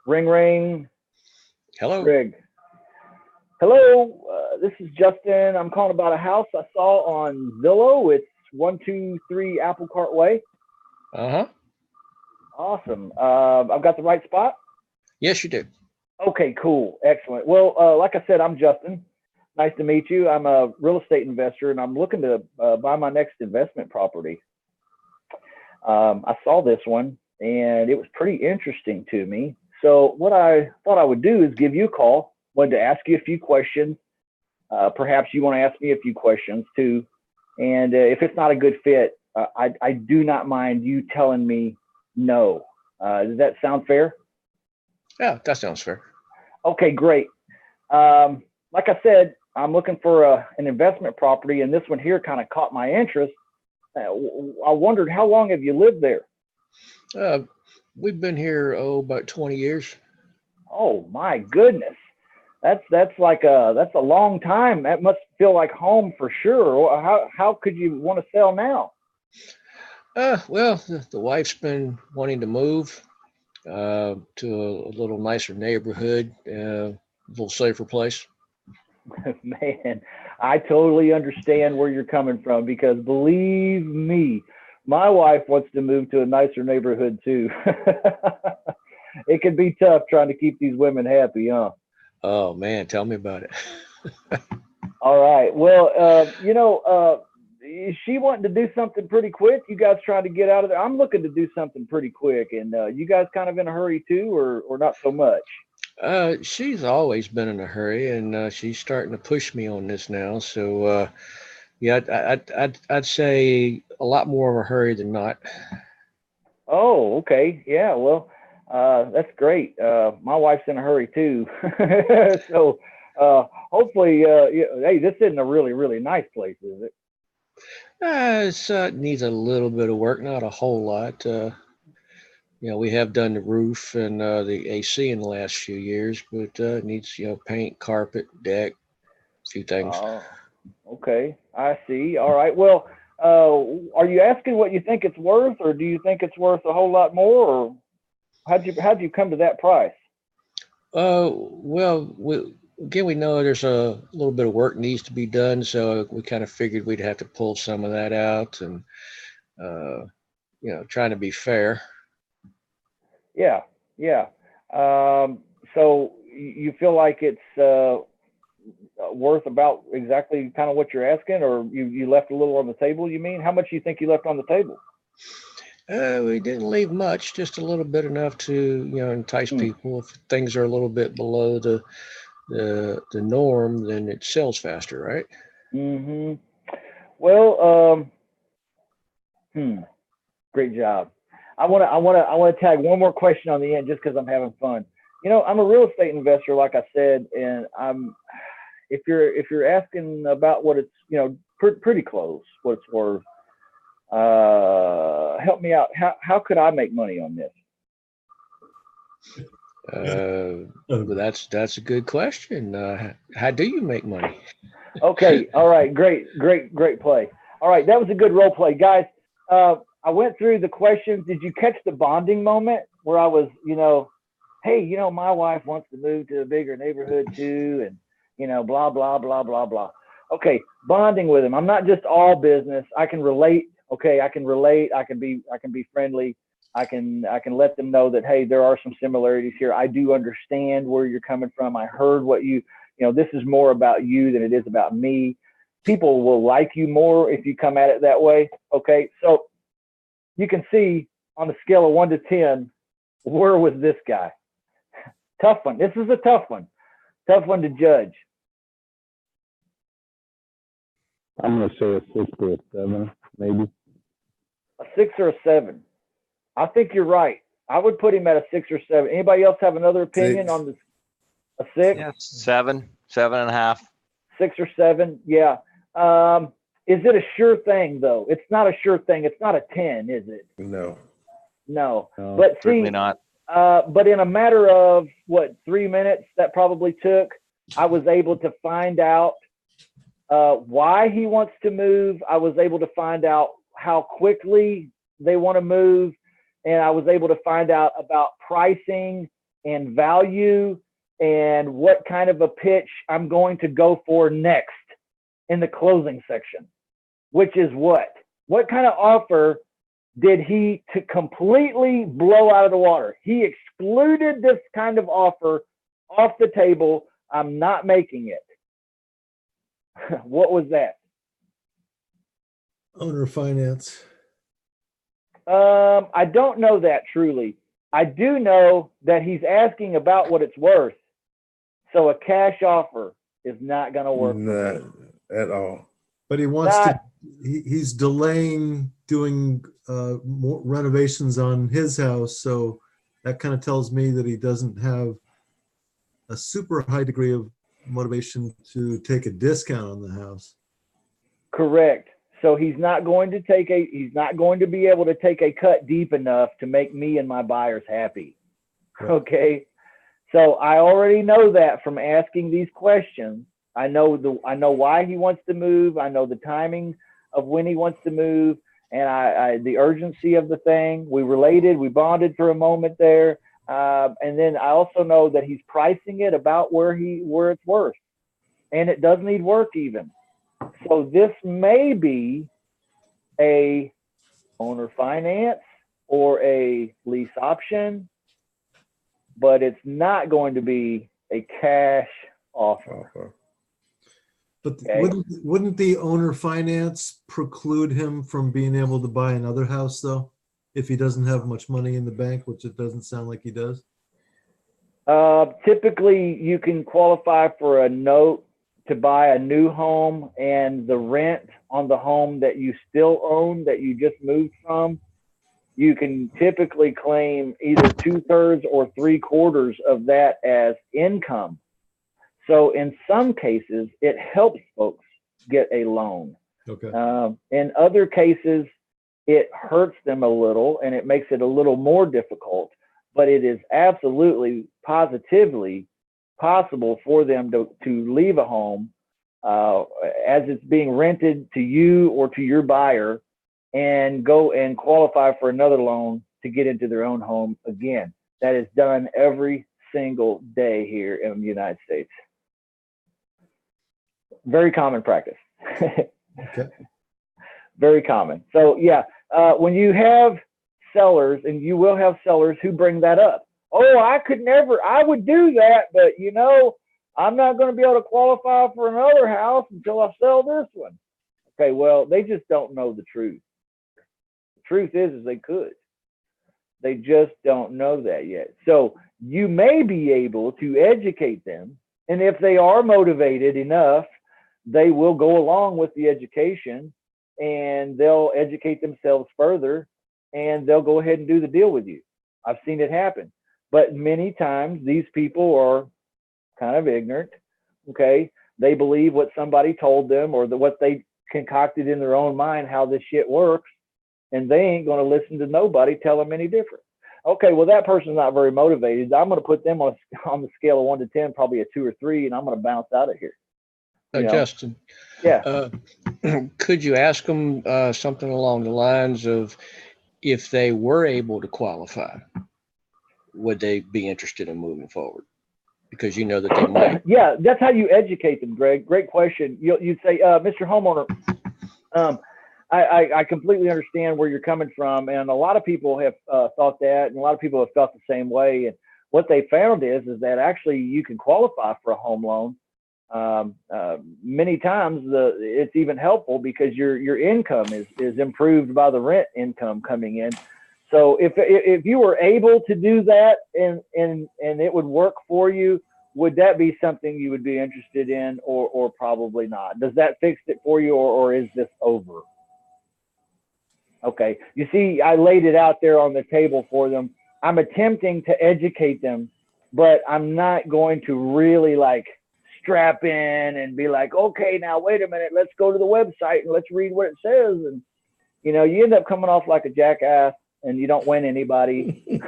Ring, ring. Hello. Greg. Hello. This is Justin. I'm calling about a house I saw on Zillow. It's 123 Apple Cart Way. Uh-huh. Awesome. I've got the right spot? Yes, you do. Okay, cool. Excellent. Well, like I said, I'm Justin. Nice to meet you. I'm a real estate investor, and I'm looking to buy my next investment property. I saw this one, and it was pretty interesting to me. So what I thought I would do is give you a call. Wanted to ask you a few questions. Perhaps you want to ask me a few questions too. And if it's not a good fit, I do not mind you telling me no. Does that sound fair? Yeah, that sounds fair. Okay, great. Like I said, I'm looking for an investment property, and this one here kind of caught my interest. I wondered, how long have you lived there? We've been here, about 20 years. Oh my goodness. That's a long time. That must feel like home for sure. How could you want to sell now? Well, the wife's been wanting to move to a little nicer neighborhood, a little safer place. Man, I totally understand where you're coming from, because believe me, my wife wants to move to a nicer neighborhood too. It can be tough trying to keep these women happy, huh? Oh man, tell me about it. All right. Well, is she wanting to do something pretty quick? You guys trying to get out of there? I'm looking to do something pretty quick, and you guys kind of in a hurry too, or not so much? She's always been in a hurry, and she's starting to push me on this now. So, yeah, I'd say a lot more of a hurry than not. Oh, okay. Yeah. Well, that's great. My wife's in a hurry too. So, hopefully, hey, this isn't a really, really nice place, is it? It needs a little bit of work, not a whole lot. We have done the roof and the AC in the last few years, but it needs, paint, carpet, deck, a few things. Oh, okay. I see. All right. Well, are you asking what you think it's worth, or do you think it's worth a whole lot more, or how'd you come to that price? Well, we know there's a little bit of work needs to be done, so we kind of figured we'd have to pull some of that out, and trying to be fair. Yeah. Yeah. So you feel like it's worth about exactly kind of what you're asking, or you left a little on the table? You mean, how much do you think you left on the table? We didn't leave much, just a little bit, enough to entice people. If things are a little bit below the norm, then it sells faster, right? Mm-hmm. Well, great job. I want to tag one more question on the end, just because I'm having fun. I'm a real estate investor, like I said, and if you're asking about what it's, pretty close what it's worth, help me out. How could I make money on this? Well, that's a good question. How do you make money? Okay. All right. Great play. All right. That was a good role play, guys. I went through the questions. Did you catch the bonding moment where I was, hey, my wife wants to move to a bigger neighborhood too, and blah blah blah blah blah. Okay, bonding with him. I'm not just all business. I can relate. Okay, I can relate. I can be friendly. I can let them know that, hey, there are some similarities here. I do understand where you're coming from. I heard what this is more about you than it is about me. People will like you more if you come at it that way. Okay, so you can see on the scale of 1 to 10, where was this guy? Tough one. This is a tough one to judge. I'm going to say a 6 or a 7, maybe. A 6 or a 7. I think you're right. I would put him at a 6 or 7. Anybody else have another opinion 6. on this? A 6? Yeah, 7.5. 6 or 7. Yeah. Is it a sure thing though? It's not a sure thing. It's not a 10, is it? No. But Certainly see, not. but in a matter of 3 minutes that probably took, I was able to find out why he wants to move. I was able to find out how quickly they want to move, and I was able to find out about pricing and value and what kind of a pitch I'm going to go for next in the closing section, which is what kind of offer did he to completely blow out of the water? He excluded this kind of offer off the table. I'm not making it. What was that? Owner finance. I don't know that truly. I do know that he's asking about what it's worth. So a cash offer is not going to work. Not at all. But he wants he's delaying doing more renovations on his house. So that kind of tells me that he doesn't have a super high degree of motivation to take a discount on the house. Correct. So he's not going to be able to take a cut deep enough to make me and my buyers happy. Right. Okay. So I already know that from asking these questions. I know why he wants to move. I know the timing of when he wants to move, and the urgency of the thing. We bonded for a moment there. And then I also know that he's pricing it about where it's worth, and it does need work even. So this may be a owner finance or a lease option, but it's not going to be a cash offer. But Okay. wouldn't the owner finance preclude him from being able to buy another house though, if he doesn't have much money in the bank, which it doesn't sound like he does? Typically, you can qualify for a note to buy a new home, and the rent on the home that you still own that you just moved from, you can typically claim either 2/3 or 3/4 of that as income. So in some cases, it helps folks get a loan. Okay. In other cases, it hurts them a little and it makes it a little more difficult, but it is absolutely positively possible for them to leave a home as it's being rented to you or to your buyer and go and qualify for another loan to get into their own home again. That is done every single day here in the United States. Very common practice. Okay. Very common. So yeah, when you have sellers, and you will have sellers who bring that up. Oh, I would do that, but I'm not going to be able to qualify for another house until I sell this one. Okay, well, they just don't know the truth. The truth is they could. They just don't know that yet. So you may be able to educate them, and if they are motivated enough, they will go along with the education and they'll educate themselves further and they'll go ahead and do the deal with you. I've seen it happen. But many times these people are kind of ignorant. Okay. They believe what somebody told them or what they concocted in their own mind, how this shit works. And they ain't going to listen to nobody tell them any different. Okay. Well, that person's not very motivated. I'm going to put them on the scale of 1 to 10, probably a 2 or 3, and I'm going to bounce out of here. Justin, Yeah. Could you ask them something along the lines of, if they were able to qualify, would they be interested in moving forward? Because you know that they might. Yeah, that's how you educate them, Greg. Great question. You'd say, Mr. Homeowner, I completely understand where you're coming from, and a lot of people have thought that, and a lot of people have felt the same way. And what they found is that actually you can qualify for a home loan. Many times it's even helpful because your income is improved by the rent income coming in. So if you were able to do that and it would work for you, would that be something you would be interested in, or probably not? Does that fix it for you, or is this over? Okay, you see, I laid it out there on the table for them. I'm attempting to educate them, but I'm not going to really strap in and be like, okay, now wait a minute, let's go to the website and let's read what it says. And you end up coming off like a jackass and you don't win anybody.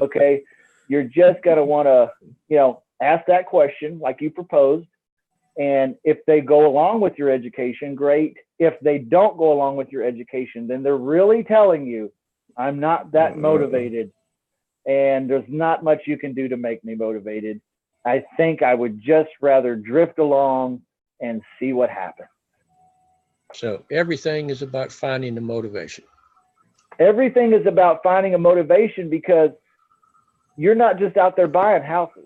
Okay, you're just going to want to ask that question like you proposed, and if they go along with your education, great. If they don't go along with your education, then they're really telling you, I'm not that motivated and there's not much you can do to make me motivated. I think I would just rather drift along and see what happens. So everything is about finding the motivation. Everything is about finding a motivation, because you're not just out there buying houses.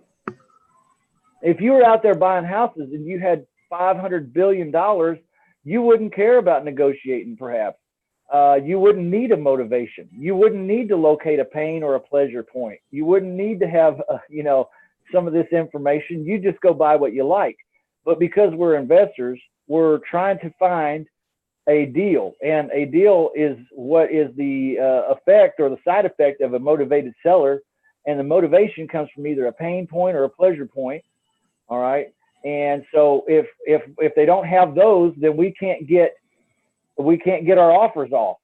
If you were out there buying houses and you had $500 billion, you wouldn't care about negotiating, perhaps. You wouldn't need a motivation. You wouldn't need to locate a pain or a pleasure point. You wouldn't need to have, some of this information. You just go buy what you like. But because we're investors, we're trying to find a deal. And a deal is what is the effect or the side effect of a motivated seller. And the motivation comes from either a pain point or a pleasure point. All right. And so if they don't have those, then we can't get our offers off,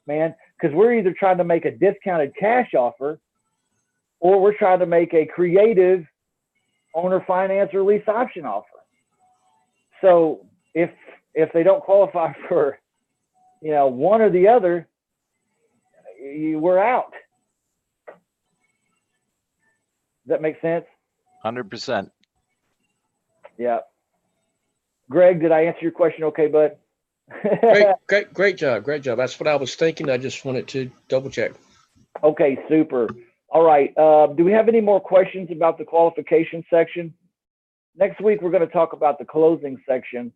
man, because we're either trying to make a discounted cash offer, or we're trying to make a creative owner finance or lease option offer. So if they don't qualify for, one or the other, we're out. Does that make sense? 100%. Yeah. Greg, did I answer your question okay, bud? Great job. That's what I was thinking. I just wanted to double check. Okay, super. All right. Do we have any more questions about the qualification section? Next week, we're going to talk about the closing section,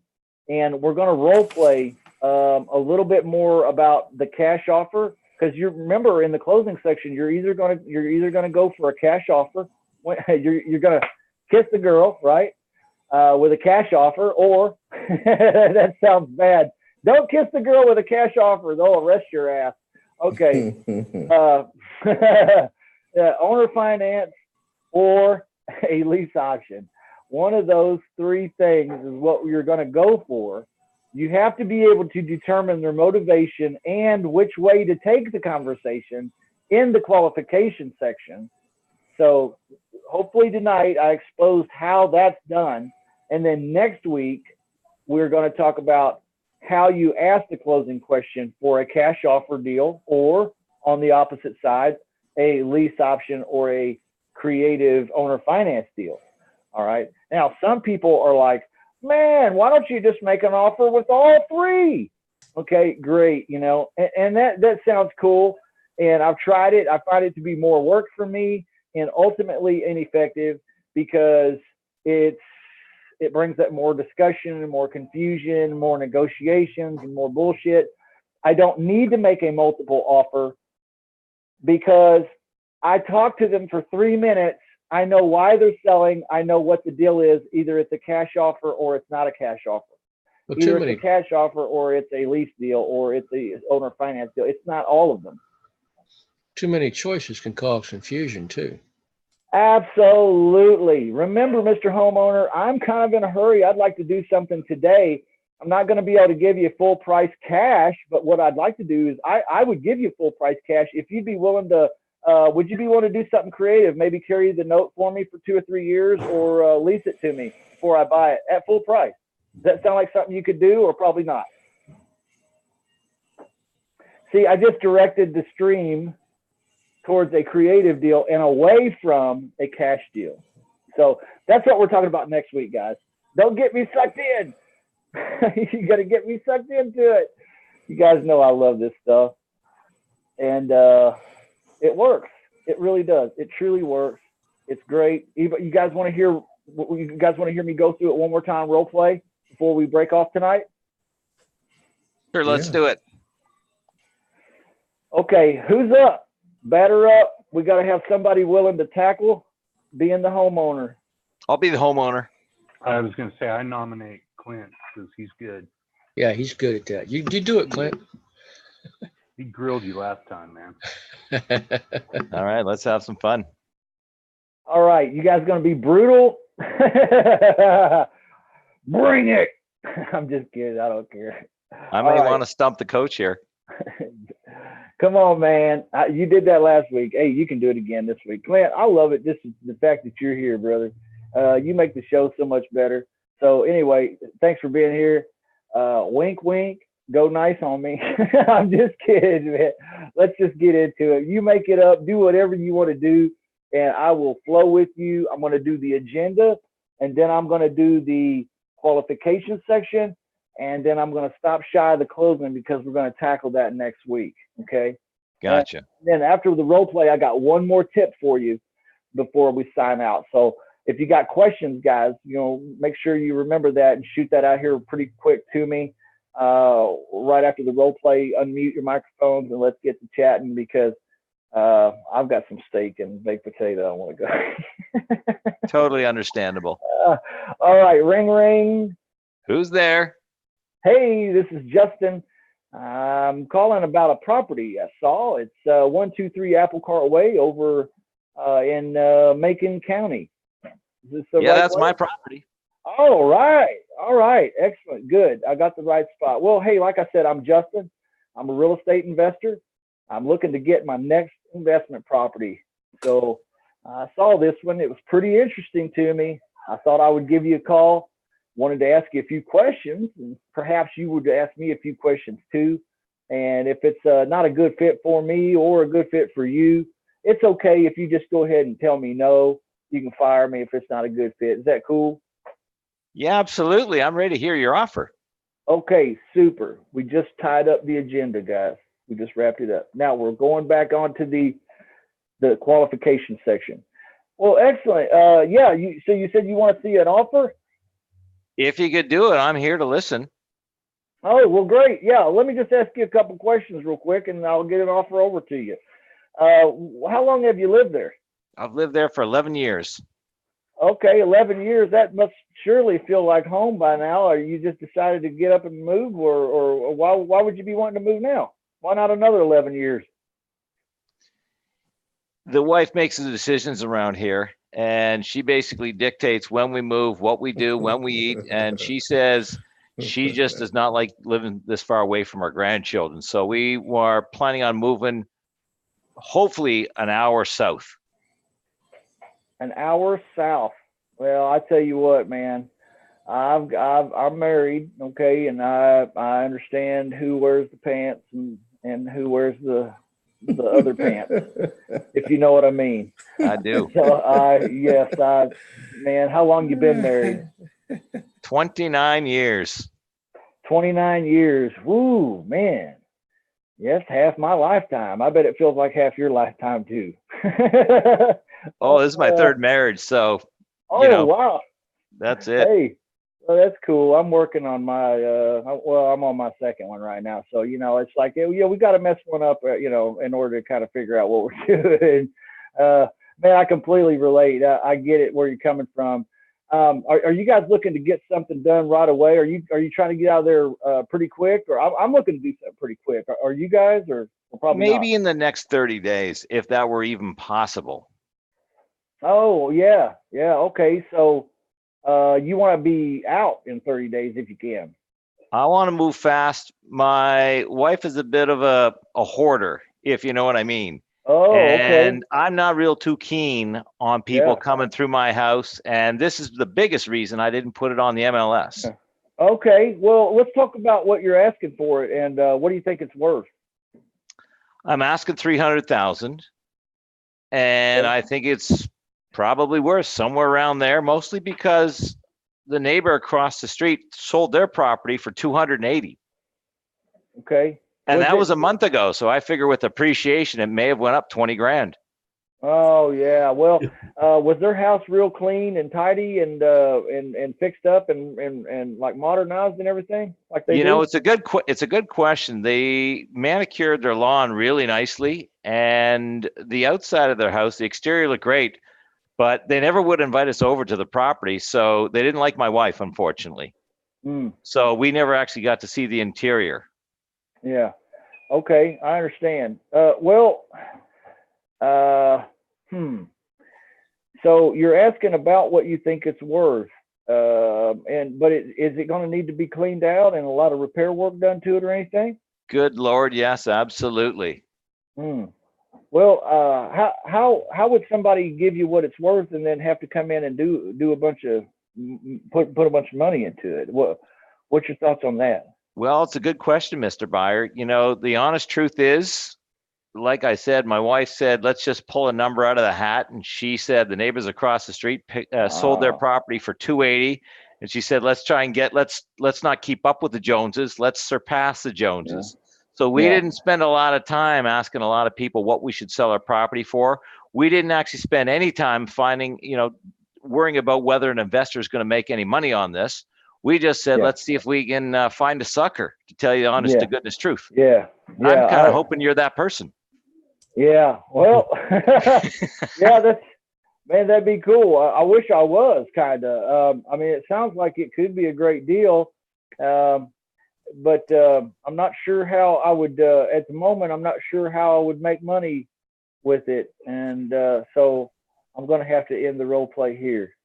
and we're going to role play a little bit more about the cash offer, because you remember in the closing section, you're either going to go for a cash offer, you're going to kiss the girl, right, with a cash offer, or that sounds bad. Don't kiss the girl with a cash offer; they'll arrest your ass. Okay. Owner finance or a lease option. One of those three things is what you're going to go for. You have to be able to determine their motivation and which way to take the conversation in the qualification section. So hopefully tonight I exposed how that's done. And then next week, we're going to talk about how you ask the closing question for a cash offer deal, or on the opposite side, a lease option or a creative owner finance deal. All right. Now, some people are like, man, why don't you just make an offer with all three? Okay, great. And that sounds cool. And I've tried it. I find it to be more work for me and ultimately ineffective, because it brings up more discussion and more confusion, more negotiations and more bullshit. I don't need to make a multiple offer, because I talk to them for 3 minutes. I know why they're selling. I know what the deal is. Either it's a cash offer or it's not a cash offer. Well, Either it's a cash offer or it's a lease deal or it's a owner finance deal. It's not all of them. Too many choices can cause confusion too. Absolutely. Remember, Mr. Homeowner, I'm kind of in a hurry. I'd like to do something today. I'm not going to be able to give you full price cash, but what I'd like to do is I would give you full price cash if you'd be willing to. Would you be willing to do something creative? Maybe carry the note for me for 2 or 3 years, or lease it to me before I buy it at full price. Does that sound like something you could do, or probably not? See, I just directed the stream towards a creative deal and away from a cash deal. So that's what we're talking about next week, guys. Don't get me sucked in. You got to get me sucked into it. You guys know I love this stuff. And it works. It really does. It truly works. It's great. You guys want to hear? You guys want to hear me go through it one more time, role play, before we break off tonight? Sure, let's do it. Okay, who's up? Batter up. We got to have somebody willing to tackle being the homeowner. I'll be the homeowner. I was going to say I nominate Clint because he's good. Yeah, he's good at that. You do it, Clint. He grilled you last time, man. All right, let's have some fun. All right, you guys going to be brutal? Bring it. I'm just kidding. I don't care. I may want to stump the coach here. Come on, man. You did that last week. Hey, you can do it again this week. Clint, I love it. This is the fact that you're here, brother. You make the show so much better. So anyway, thanks for being here. Wink, wink. Go nice on me. I'm just kidding, man. Let's just get into it. You make it up. Do whatever you want to do, and I will flow with you. I'm going to do the agenda, and then I'm going to do the qualification section, and then I'm going to stop shy of the closing because we're going to tackle that next week. Okay. Gotcha. And then after the role play, I got one more tip for you before we sign out. So if you got questions, guys, make sure you remember that and shoot that out here pretty quick to me. Right after the role play, unmute your microphones and let's get to chatting, because I've got some steak and baked potato I want to go. Totally understandable. All right, ring, ring. Who's there? Hey, this is Justin. I'm calling about a property I saw. It's 123 Apple Cart Way over in Macon County. Is this the Yeah, right that's place? my property. All right, excellent, good. I got the right spot. Well, hey, like I said, I'm Justin. I'm a real estate investor. I'm looking to get my next investment property. So I saw this one. It was pretty interesting to me. I thought I would give you a call. Wanted to ask you a few questions, and perhaps you would ask me a few questions too. And if it's not a good fit for me or a good fit for you, it's okay if you just go ahead and tell me no. You can fire me if it's not a good fit. Is that cool? Yeah, absolutely. I'm ready to hear your offer. Okay, super. We just tied up the agenda, guys. We just wrapped it up. Now we're going back onto the qualification section. Well, excellent. Yeah. So you said you want to see an offer? If you could do it, I'm here to listen. Oh, well, great. Yeah. Let me just ask you a couple questions real quick, and I'll get an offer over to you. How long have you lived there? I've lived there for 11 years. Okay, 11 years. That must surely feel like home by now. Or you just decided to get up and move, or why would you be wanting to move now? Why not another 11 years? The wife makes the decisions around here, and she basically dictates when we move, what we do, when we eat. And she says she just does not like living this far away from our grandchildren. So we were planning on moving, hopefully, an hour south. An hour south. Well, I tell you what, man, I'm married, okay, and I understand who wears the pants and who wears the other pants, if you know what I mean. I do. So man, how long you been married? 29 years. 29 years. Woo, man. Yes, half my lifetime. I bet it feels like half your lifetime too. Oh, this is my third marriage, so wow. That's it. Hey, well, that's cool. I'm working on my I'm on my second one right now. So, it's like, we got to mess one up, in order to kind of figure out what we're doing. Man, I completely relate. I get it where you're coming from. Are you guys looking to get something done right away? Are you trying to get out of there pretty quick? Or I'm looking to do something pretty quick. Are you guys, or probably maybe not? in the next 30 days, if that were even possible. Oh, yeah. Okay. So you want to be out in 30 days if you can. I want to move fast. My wife is a bit of a hoarder, if you know what I mean. Oh, okay. And I'm not real too keen on people coming through my house. And this is the biggest reason I didn't put it on the MLS. Okay. Well, let's talk about what you're asking for it, and what do you think it's worth? I'm asking $300,000, and I think it's probably worth somewhere around there, mostly because the neighbor across the street sold their property for $280,000. Okay. And that was a month ago, so I figure with appreciation, it may have went up 20 grand. Oh yeah. Well, was their house real clean and tidy and fixed up and like modernized and everything like they do? It's a good question. They manicured their lawn really nicely, and the outside of their house, the exterior looked great, but they never would invite us over to the property, so they didn't like my wife, unfortunately. So we never actually got to see the interior. Yeah. Okay, I understand. So you're asking about what you think it's worth, but is it going to need to be cleaned out and a lot of repair work done to it or anything? Good Lord, yes, absolutely. Well, how would somebody give you what it's worth and then have to come in and do a bunch of put a bunch of money into it? What's your thoughts on that? Well, it's a good question, Mr. Buyer. The honest truth is, like I said, my wife said, let's just pull a number out of the hat. And she said the neighbors across the street sold their property for $280,000. And she said, let's try and let's not keep up with the Joneses. Let's surpass the Joneses. So we Yeah. didn't spend a lot of time asking a lot of people what we should sell our property for. We didn't actually spend any time finding, worrying about whether an investor is going to make any money on this. We just said, Yeah. let's see if we can find a sucker, to tell you the honest to goodness truth. Yeah. Yeah. I'm kind of hoping you're that person. Yeah. Well, yeah, man, that'd be cool. I wish I was kind of. I mean, it sounds like it could be a great deal. But I'm not sure how I would, at the moment, I'm not sure how I would make money with it. And so I'm going to have to end the role play here.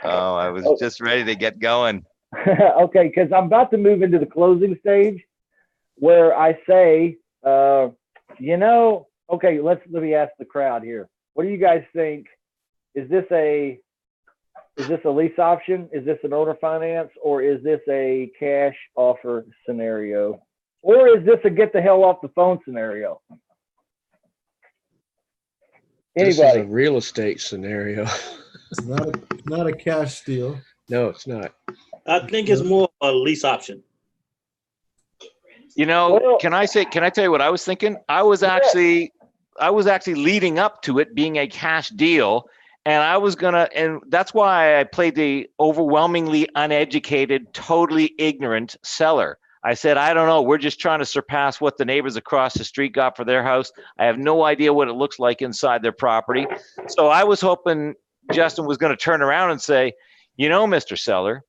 Oh, I was just ready to get going. Okay, because I'm about to move into the closing stage where I say, okay, let me ask the crowd here. What do you guys think? Is this a lease option? Is this an owner finance? Or is this a cash offer scenario? Or is this a get the hell off the phone scenario? This is Anybody? a real estate scenario. It's not a cash deal. No, it's not. I think it's more a lease option. Well, can I tell you what I was thinking? I was actually leading up to it being a cash deal. And that's why I played the overwhelmingly uneducated, totally ignorant seller. I said, I don't know. We're just trying to surpass what the neighbors across the street got for their house. I have no idea what it looks like inside their property. So I was hoping Justin was going to turn around and say, Mr. Seller,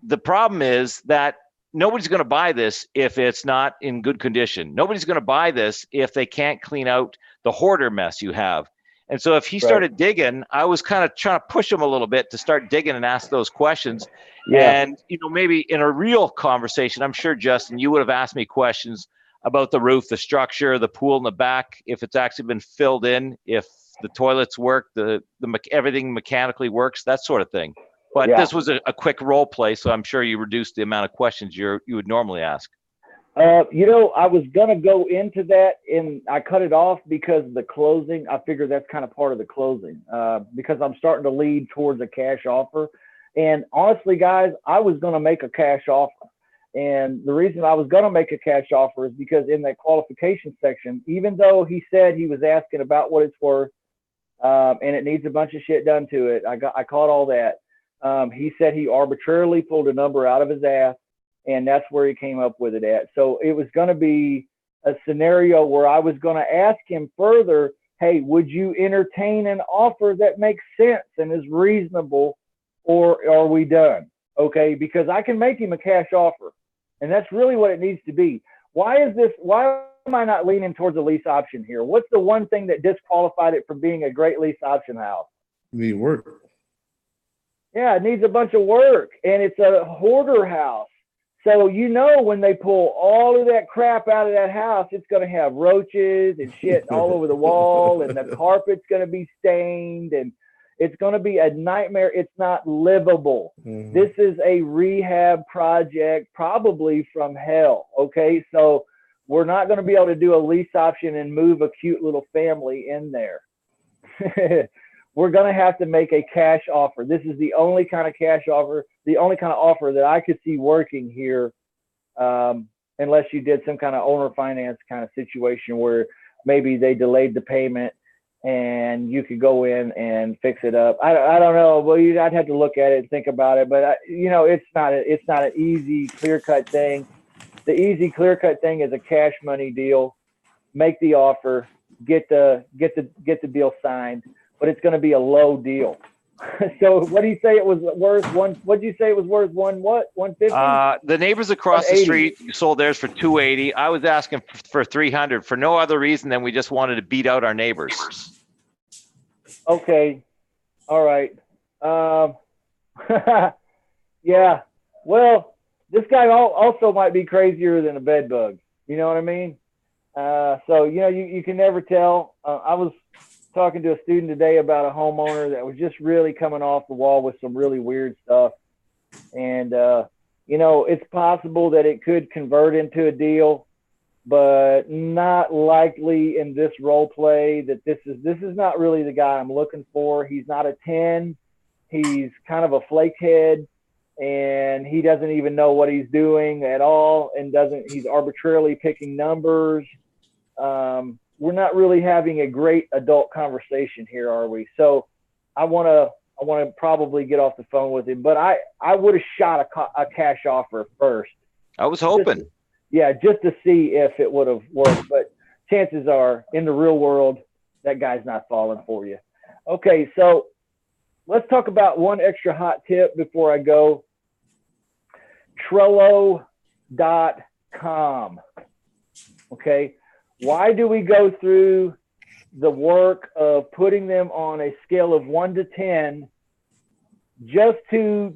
the problem is that nobody's going to buy this if it's not in good condition. Nobody's going to buy this if they can't clean out the hoarder mess you have. And so if he started digging, I was kind of trying to push him a little bit to start digging and ask those questions. Yeah. And, maybe in a real conversation, I'm sure, Justin, you would have asked me questions about the roof, the structure, the pool in the back, if it's actually been filled in, if the toilets work, everything mechanically works, that sort of thing. But this was a quick role play, so I'm sure you reduced the amount of questions you would normally ask. I was going to go into that and I cut it off because the closing, I figured that's kind of part of the closing because I'm starting to lead towards a cash offer. And honestly, guys, I was going to make a cash offer. And the reason I was going to make a cash offer is because in that qualification section, even though he said he was asking about what it's worth and it needs a bunch of shit done to it, I caught all that. He said he arbitrarily pulled a number out of his ass. And that's where he came up with it at. So it was going to be a scenario where I was going to ask him further, hey, would you entertain an offer that makes sense and is reasonable, or are we done? Okay, because I can make him a cash offer. And that's really what it needs to be. Why am I not leaning towards a lease option here? What's the one thing that disqualified it from being a great lease option house? Need work. Yeah, it needs a bunch of work. And it's a hoarder house. So, when they pull all of that crap out of that house, it's going to have roaches and shit all over the wall, and the carpet's going to be stained, and it's going to be a nightmare. It's not livable. Mm-hmm. This is a rehab project, probably from hell. Okay, so we're not going to be able to do a lease option and move a cute little family in there. We're going to have to make a cash offer. This is the only kind of cash offer, the only kind of offer that I could see working here, unless you did some kind of owner finance kind of situation where maybe they delayed the payment and you could go in and fix it up. I don't know. Well, I'd have to look at it and think about it. But, it's not an easy, clear-cut thing. The easy, clear-cut thing is a cash money deal. Make the offer, get the deal signed. But it's going to be a low deal. So what do you say it was worth? What did you say it was worth? 150? The neighbors across the street sold theirs for 280. I was asking for 300 for no other reason than we just wanted to beat out our neighbors. Okay. All right. Yeah. Well, this guy also might be crazier than a bed bug. You know what I mean? So, you can never tell. I was talking to a student today about a homeowner that was just really coming off the wall with some really weird stuff. And, it's possible that it could convert into a deal, but not likely in this role play. That this is not really the guy I'm looking for. He's not a 10. He's kind of a flakehead. and he doesn't even know what he's doing at all, and he's arbitrarily picking numbers. We're not really having a great adult conversation here, are we? So I want to probably get off the phone with him, but I would have shot a cash offer first. I was hoping. Just to see if it would have worked, but chances are in the real world, that guy's not falling for you. Okay, so let's talk about one extra hot tip before I go. Trello.com. Okay, why do we go through the work of putting them on a scale of 1 to 10 just to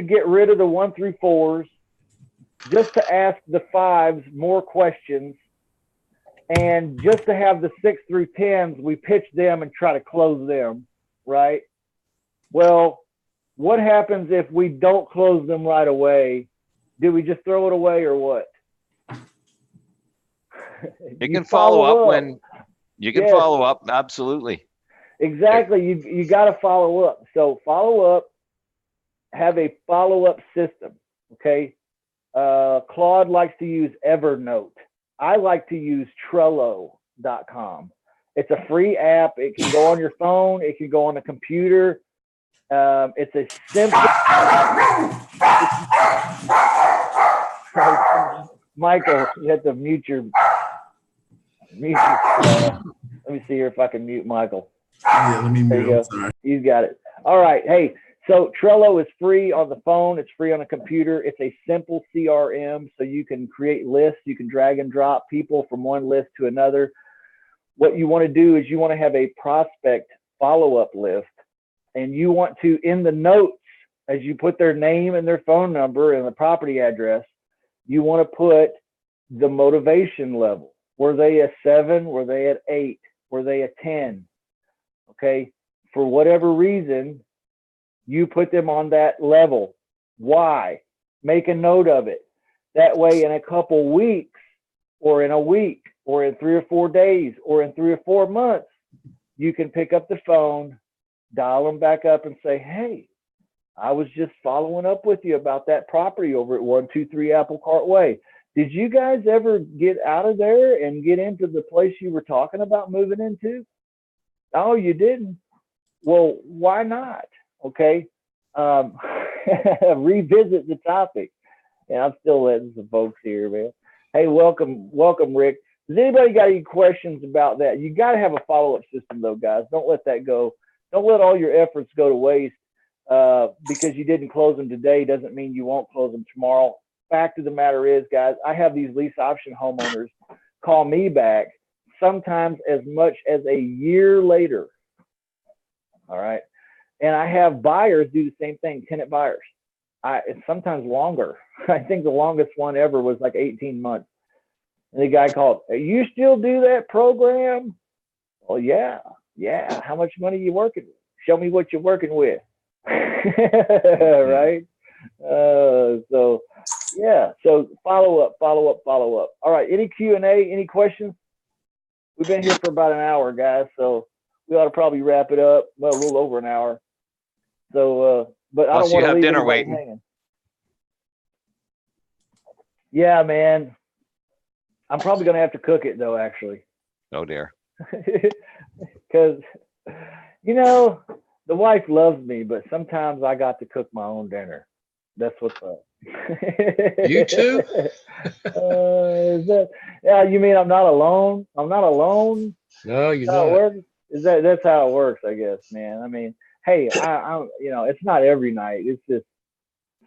get rid of the 1 through 4s, just to ask the 5s more questions, and just to have the 6 through 10s, we pitch them and try to close them, right? Well, what happens if we don't close them right away? Do we just throw it away or what? You can follow up when you can follow up. Absolutely. Exactly. You got to follow up. So follow up, have a follow-up system. Okay. Claude likes to use Evernote. I like to use Trello.com. It's a free app. It can go on your phone. It can go on a computer. It's a simple. Michael, you have to mute your. Let me see here if I can mute Michael. Yeah, let me There mute. you I'm go. sorry. He's got it. All right. Hey, so Trello is free on the phone. It's free on a computer. It's a simple CRM, so you can create lists. You can drag and drop people from one list to another. What you want to do is you want to have a prospect follow-up list, and you want to, in the notes, as you put their name and their phone number and the property address, you want to put the motivation level. Were they a 7? Were they at 8? Were they a 10? Okay. For whatever reason, you put them on that level. Why? Make a note of it. That way, in a couple weeks, or in a week, or in 3 or 4 days, or in 3 or 4 months, you can pick up the phone, dial them back up and say, hey, I was just following up with you about that property over at 123 Apple Cart Way. Did you guys ever get out of there and get into the place you were talking about moving into? Oh, you didn't? Well, why not? Okay. Revisit the topic. And I'm still letting some folks here, man. Hey, welcome, Rick. Does anybody got any questions about that? You got to have a follow-up system, though, guys. Don't let that go. Don't let all your efforts go to waste. Because you didn't close them today doesn't mean you won't close them tomorrow. Fact of the matter is, guys, I have these lease option homeowners call me back sometimes as much as a year later. All right. And I have buyers do the same thing, tenant buyers. It's sometimes longer. I think the longest one ever was like 18 months. And the guy called, you still do that program? Well, yeah. How much money are you working with? Show me what you're working with. Right? So follow up. All right, any Q&A, any questions? We've been here for about an hour, guys, so we ought to probably wrap it up. Well, a little over an hour. So, but I don't want to leave dinner anybody waiting. hanging. Yeah, man. I'm probably going to have to cook it, though, actually. Oh, dear. Because, you know, the wife loves me, but sometimes I got to cook my own dinner. That's what's up. You too? Yeah, you mean I'm not alone? I'm not alone? No, you're How it not. works? That's how it works, I guess, man. I mean, hey, I'm you know, it's not every night. It's just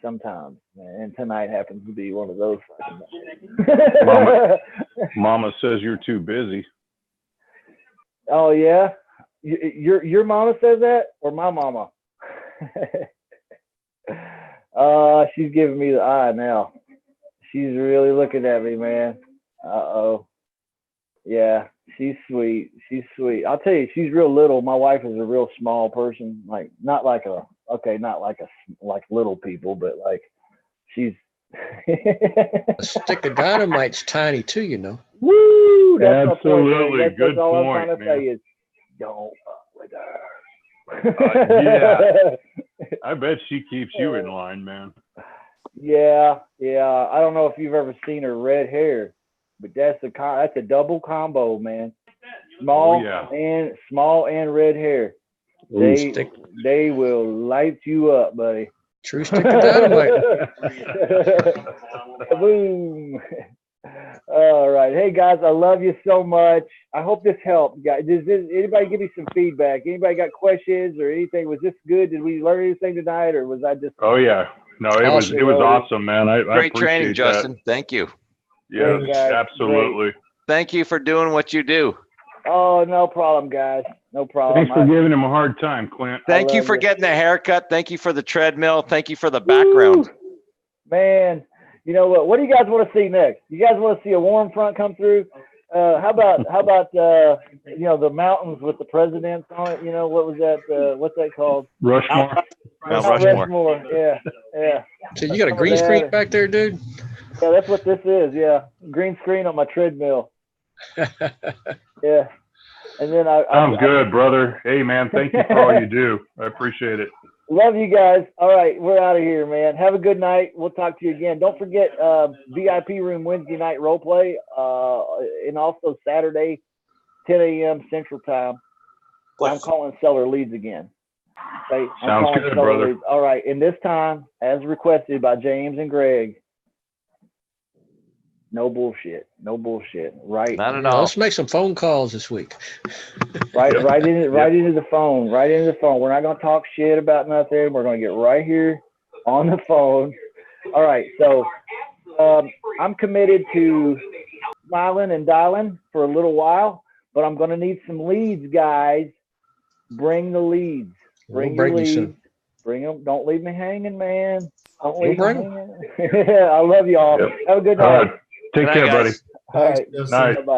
sometimes, man. And tonight happens to be one of those fucking nights. Mama says you're too busy. Oh yeah, your mama says that, or my mama? She's giving me the eye now. She's really looking at me, man. Uh-oh. Yeah, she's sweet. She's sweet. I'll tell you, she's real little. My wife is a real small person, like not like little people, but like she's. A stick of dynamite's tiny too, you know. Woo! That's my point, man. Absolutely. That's Good all I'm point, trying to man. tell you is don't fuck with her. Yeah. I bet she keeps you in line, man. Yeah. I don't know if you've ever seen her red hair, but that's a double combo, man. Small and red hair. They will light you up, buddy. True stick of dynamite. Boom. All right. Hey guys, I love you so much. I hope this helped, guys. Anybody give me some feedback? Anybody got questions or anything? Was this good? Did we learn anything tonight, or was I just? Oh yeah. No, it was awesome, man. I Great appreciate training, that. Justin. Thank you. Yeah, Great, guys. absolutely. Thank you for doing what you do. Oh, no problem, guys. No problem. Thanks for giving him a hard time, Clint. Thank you for getting the haircut. Thank you for the treadmill. Thank you for the background. Man, you know what? What do you guys want to see next? You guys want to see a warm front come through? How about you know, the mountains with the presidents on it? You know, what was that? What's that called? Rushmore. Mount Rushmore. Yeah. So you got a green screen back there, dude? Yeah, that's what this is. Yeah, green screen on my treadmill. Yeah, and then Sounds good, brother. Hey, man, thank you for all you do. I appreciate it. Love you guys. All right, we're out of here, man. Have a good night. We'll talk to you again. Don't forget VIP room Wednesday night role play, and also Saturday, 10 a.m. Central Time. I'm calling seller leads again. Okay? Sounds good, brother. Leads. All right, and this time, as requested by James and Greg, no bullshit. No bullshit. Right. Not at all. Let's make some phone calls this week. Right into the phone. Right into the phone. We're not going to talk shit about nothing. We're going to get right here on the phone. All right. So I'm committed to smiling and dialing for a little while, but I'm going to need some leads, guys. Bring the leads. Bring your leads. Bring them. Don't leave me hanging, man. Don't leave me hanging. I love y'all. Have a good night. Take care, buddy. All right. Night. Bye-bye.